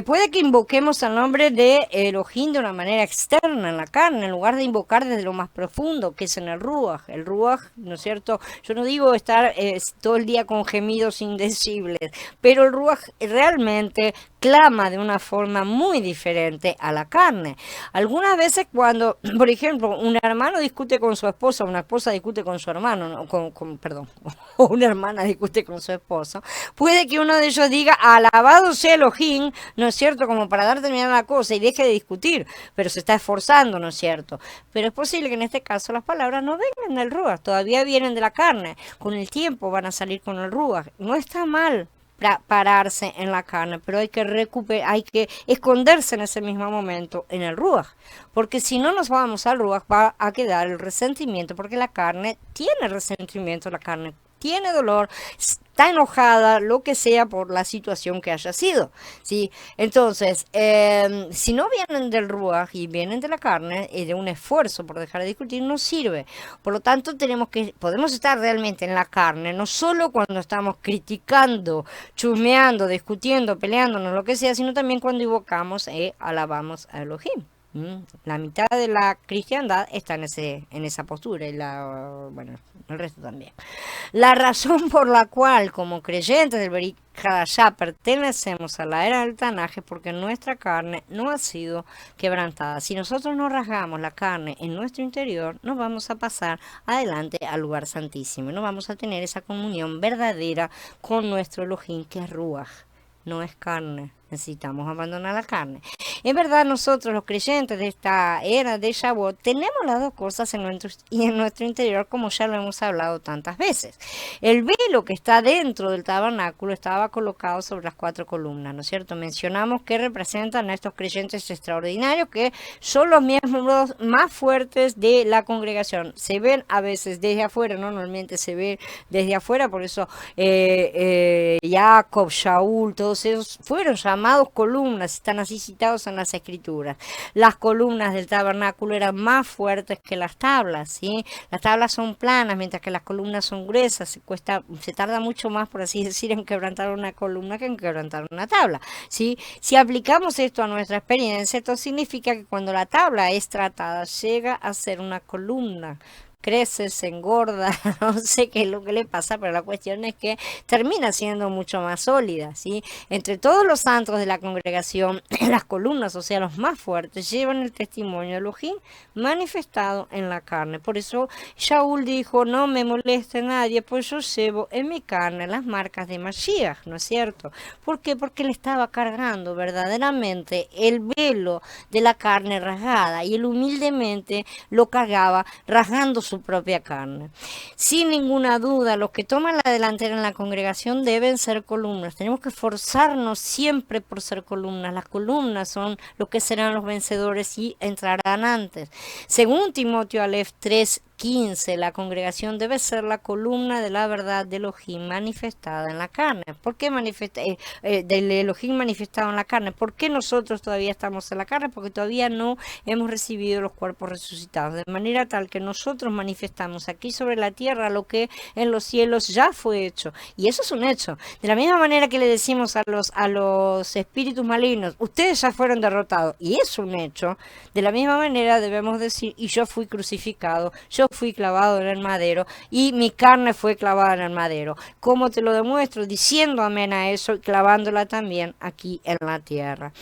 Puede que invoquemos el nombre de Elohim de una manera externa en la carne, en lugar de invocar desde lo más profundo, que es en el Ruach. El Ruach, ¿no es cierto? Yo no digo estar todo el día con gemidos indecibles, pero el Ruach realmente clama de una forma muy diferente a la carne. Algunas veces cuando, por ejemplo, un hermano discute con su esposa, una esposa discute con su hermano, ¿no? Perdón, o una hermana discute con su esposo, puede que uno de ellos diga, alabado sea Elohim, ¿no es cierto?, como para dar terminada la cosa y deje de discutir, pero se está esforzando, ¿no es cierto? Pero es posible que en este caso las palabras no vengan del Ruach, todavía vienen de la carne, con el tiempo van a salir con el Ruach. No está mal pararse en la carne, pero hay que esconderse en ese mismo momento en el Ruach, porque si no nos vamos al Ruach va a quedar el resentimiento, porque la carne tiene resentimiento, la carne tiene dolor, está enojada, lo que sea por la situación que haya sido, ¿sí? Entonces, si no vienen del ruaj y vienen de la carne y de un esfuerzo por dejar de discutir, no sirve. Por lo tanto, podemos estar realmente en la carne, no solo cuando estamos criticando, chusmeando, discutiendo, peleándonos, lo que sea, sino también cuando invocamos y alabamos a Elohim. La mitad de la cristiandad está en esa postura y bueno, el resto también. La razón por la cual como creyentes del Brit Hadashah pertenecemos a la era del Tanaj es porque nuestra carne no ha sido quebrantada. Si nosotros no rasgamos la carne en nuestro interior, no vamos a pasar adelante al lugar santísimo. No vamos a tener esa comunión verdadera con nuestro Elohim, que es Ruach, no es carne. Necesitamos abandonar la carne. En verdad, nosotros los creyentes de esta era de Shavuot tenemos las dos cosas en nuestro interior, como ya lo hemos hablado tantas veces. El velo que está dentro del tabernáculo estaba colocado sobre las 4 columnas, ¿no es cierto? Mencionamos que representan a estos creyentes extraordinarios, que son los miembros más fuertes de la congregación. Se ven a veces desde afuera, ¿no? Normalmente se ve desde afuera, por eso Jacob, Shaul, todos ellos fueron llamados columnas, están así citados en las escrituras. Las columnas del tabernáculo eran más fuertes que las tablas, ¿sí? Las tablas son planas, mientras que las columnas son gruesas. Se tarda mucho más, por así decir, en quebrantar una columna que en quebrantar una tabla, ¿sí? Si aplicamos esto a nuestra experiencia, esto significa que cuando la tabla es tratada, llega a ser una columna. Crece, se engorda, no sé qué es lo que le pasa, pero la cuestión es que termina siendo mucho más sólida, ¿sí? Entre todos los santos de la congregación, las columnas, o sea, los más fuertes, llevan el testimonio de Elohim manifestado en la carne. Por eso Shaul dijo, no me moleste nadie, pues yo llevo en mi carne las marcas de Mashiach, ¿no es cierto? ¿Por qué? Porque él estaba cargando verdaderamente el velo de la carne rasgada, y él humildemente lo cargaba rasgando su propia carne. Sin ninguna duda, los que toman la delantera en la congregación deben ser columnas. Tenemos que esforzarnos siempre por ser columnas. Las columnas son los que serán los vencedores y entrarán antes. Según Timoteo Aleph 3:15, la congregación debe ser la columna de la verdad de Elohim manifestada en la carne. ¿Por qué del Elohim manifestado en la carne? ¿Por qué nosotros todavía estamos en la carne? Porque todavía no hemos recibido los cuerpos resucitados, de manera tal que nosotros manifestamos aquí sobre la tierra lo que en los cielos ya fue hecho, y eso es un hecho. De la misma manera que le decimos a los espíritus malignos, ustedes ya fueron derrotados, y es un hecho, de la misma manera debemos decir, y yo fui crucificado, yo fui clavado en el madero y mi carne fue clavada en el madero. ¿Cómo te lo demuestro? Diciendo amén a eso y clavándola también aquí en la tierra.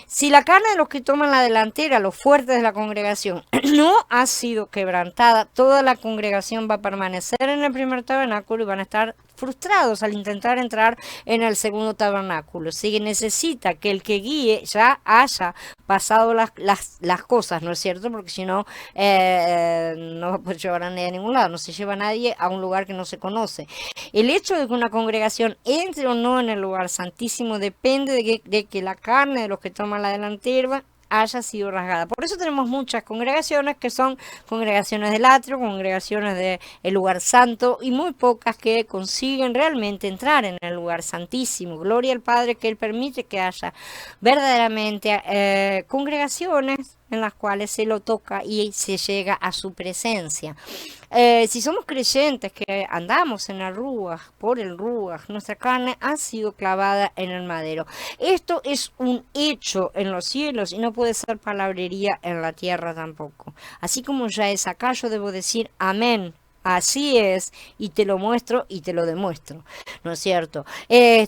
Si la carne de los que toman la delantera, los fuertes de la congregación, no ha sido quebrantada, toda la congregación va a permanecer en el primer tabernáculo y van a estar frustrados al intentar entrar en el segundo tabernáculo. Si necesita que el que guíe ya haya pasado las cosas, ¿no es cierto? Porque si no, no va a poder llevar a nadie a ningún lado, no se lleva a nadie a un lugar que no se conoce. El hecho de que una congregación entre o no en el lugar santísimo depende de que la carne de los que toman la delantera haya sido rasgada. Por eso tenemos muchas congregaciones que son congregaciones del atrio, congregaciones del lugar santo, y muy pocas que consiguen realmente entrar en el lugar santísimo. Gloria al Padre que Él permite que haya verdaderamente congregaciones en las cuales se lo toca y se llega a su presencia. Si somos creyentes que andamos en el Ruaj, por el Ruaj, nuestra carne ha sido clavada en el madero. Esto es un hecho en los cielos y no puede ser palabrería en la tierra tampoco. Así como ya es acá, yo debo decir amén. Así es, y te lo muestro y te lo demuestro, ¿no es cierto?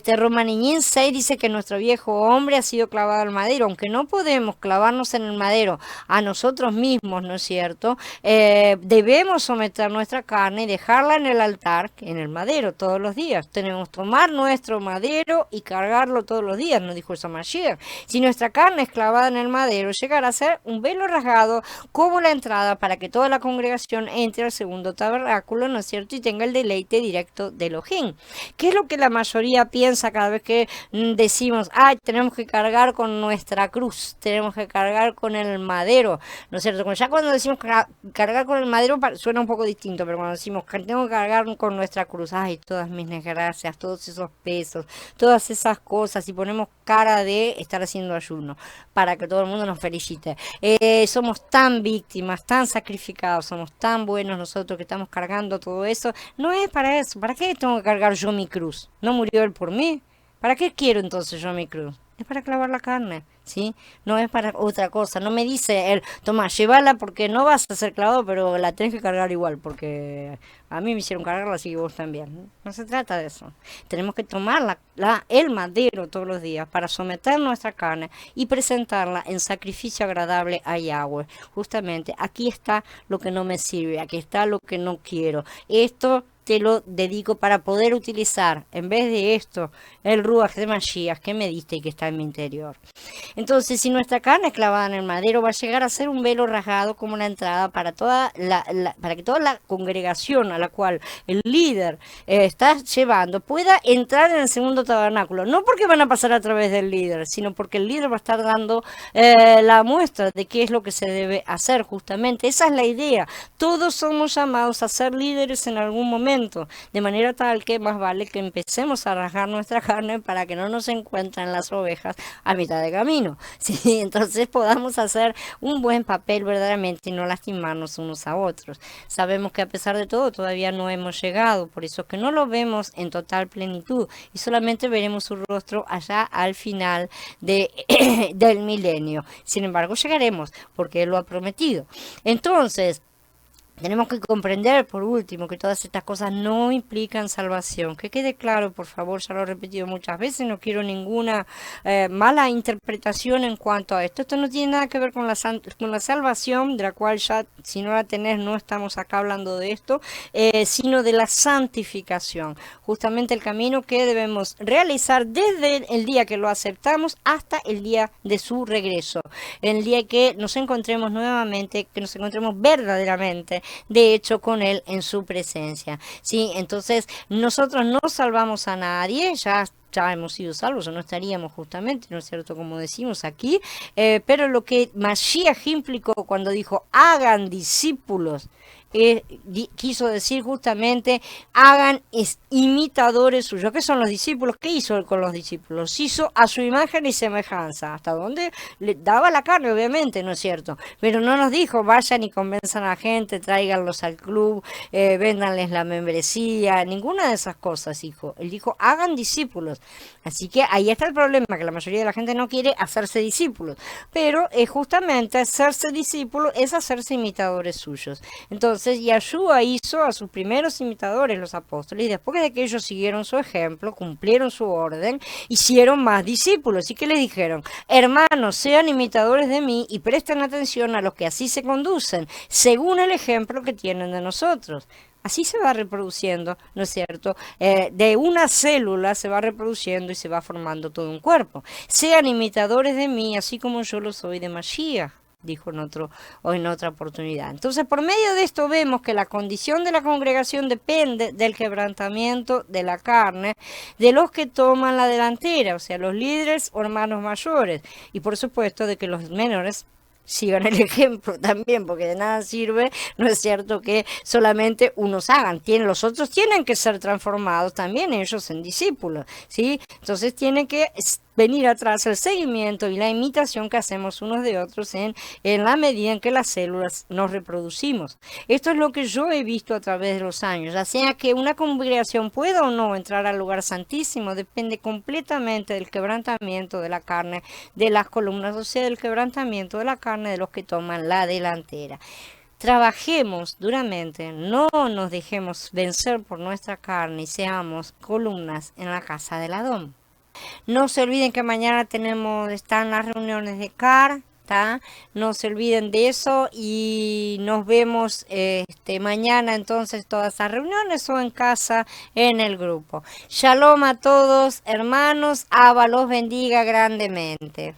Romaniñín 6 dice que nuestro viejo hombre ha sido clavado al madero, aunque no podemos clavarnos en el madero a nosotros mismos, ¿no es cierto? Debemos someter nuestra carne y dejarla en el altar, en el madero, todos los días. Tenemos que tomar nuestro madero y cargarlo todos los días, nos dijo Mashiach. Si nuestra carne es clavada en el madero, llegará a ser un velo rasgado como la entrada para que toda la congregación entre al segundo tabernáculo. tabernáculo, ¿no es cierto? Y tenga el deleite directo de Elohim. ¿Qué es lo que la mayoría piensa cada vez que decimos, ay, tenemos que cargar con nuestra cruz, tenemos que cargar con el madero, ¿no es cierto? Ya cuando decimos cargar con el madero suena un poco distinto, pero cuando decimos que tengo que cargar con nuestra cruz, ay, todas mis desgracias, todos esos pesos, todas esas cosas, y ponemos cara de estar haciendo ayuno para que todo el mundo nos felicite. Somos tan víctimas, tan sacrificados, somos tan buenos nosotros que estamos cargando todo eso. No es para eso. ¿Para qué tengo que cargar yo mi cruz? ¿No murió él por mí? ¿Para qué quiero entonces yo mi cruz? Es para clavar la carne, ¿sí? No es para otra cosa. No me dice él, toma, llévala porque no vas a ser clavado, pero la tenés que cargar igual, porque a mí me hicieron cargarla, así que vos también. No se trata de eso. Tenemos que tomar el madero todos los días para someter nuestra carne y presentarla en sacrificio agradable a Yahweh. Justamente, aquí está lo que no me sirve, aquí está lo que no quiero. Esto te lo dedico para poder utilizar, en vez de esto, el Ruach de Mashiach que me diste y que está en mi interior. Entonces, si nuestra carne es clavada en el madero, va a llegar a ser un velo rasgado como la entrada para para que toda la congregación a la cual el líder está llevando pueda entrar en el segundo tabernáculo. No porque van a pasar a través del líder, sino porque el líder va a estar dando la muestra de qué es lo que se debe hacer justamente. Esa es la idea. Todos somos llamados a ser líderes en algún momento, de manera tal que más vale que empecemos a rasgar nuestra carne para que no nos encuentren las ovejas a mitad de camino, ¿sí? Entonces podamos hacer un buen papel verdaderamente y no lastimarnos unos a otros. Sabemos que a pesar de todo todavía no hemos llegado, por eso es que no lo vemos en total plenitud y solamente veremos su rostro allá al final del milenio. Sin embargo, llegaremos porque Él lo ha prometido. Entonces, tenemos que comprender, por último, que todas estas cosas no implican salvación. Que quede claro, por favor, ya lo he repetido muchas veces, no quiero ninguna mala interpretación en cuanto a esto. Esto no tiene nada que ver con la salvación, de la cual ya, si no la tenés, no estamos acá hablando de esto, sino de la santificación. Justamente el camino que debemos realizar desde el día que lo aceptamos hasta el día de su regreso. El día que nos encontremos nuevamente, que nos encontremos verdaderamente de hecho con Él en su presencia, ¿sí? Entonces nosotros no salvamos a nadie, ya hemos sido salvos o no estaríamos justamente, ¿no es cierto?, como decimos aquí, pero lo que Mashiach implicó cuando dijo hagan discípulos, quiso decir justamente hagan imitadores suyos. ¿Qué son los discípulos? ¿Qué hizo él con los discípulos? Hizo a su imagen y semejanza, hasta donde le daba la carne, obviamente, ¿no es cierto? Pero no nos dijo vayan y convenzan a la gente, tráiganlos al club, véndanles la membresía, ninguna de esas cosas dijo. Él dijo hagan discípulos. Así que ahí está el problema, que la mayoría de la gente no quiere hacerse discípulos, pero justamente hacerse discípulos es hacerse imitadores suyos. Entonces Yahshua hizo a sus primeros imitadores, los apóstoles, y después de que ellos siguieron su ejemplo, cumplieron su orden, hicieron más discípulos. ¿Y qué les dijeron? Hermanos, sean imitadores de mí y presten atención a los que así se conducen, según el ejemplo que tienen de nosotros. Así se va reproduciendo, ¿no es cierto? De una célula se va reproduciendo y se va formando todo un cuerpo. Sean imitadores de mí, así como yo lo soy de Mashiach, dijo en otra oportunidad. Entonces, por medio de esto vemos que la condición de la congregación depende del quebrantamiento de la carne de los que toman la delantera, o sea, los líderes o hermanos mayores, y por supuesto de que los menores sigan el ejemplo también, porque de nada sirve, no es cierto, que solamente unos hagan, los otros tienen que ser transformados también ellos en discípulos, ¿sí? Entonces tienen que venir atrás el seguimiento y la imitación que hacemos unos de otros en la medida en que las células nos reproducimos. Esto es lo que yo he visto a través de los años, ya sea que una congregación pueda o no entrar al lugar santísimo, depende completamente del quebrantamiento de la carne de las columnas, o sea, del quebrantamiento de la carne de los que toman la delantera. Trabajemos duramente, no nos dejemos vencer por nuestra carne y seamos columnas en la casa del Adón. No se olviden que mañana están las reuniones de CAR, ¿tá? No se olviden de eso y nos vemos mañana entonces todas las reuniones o en casa en el grupo. Shalom a todos, hermanos, Abba los bendiga grandemente.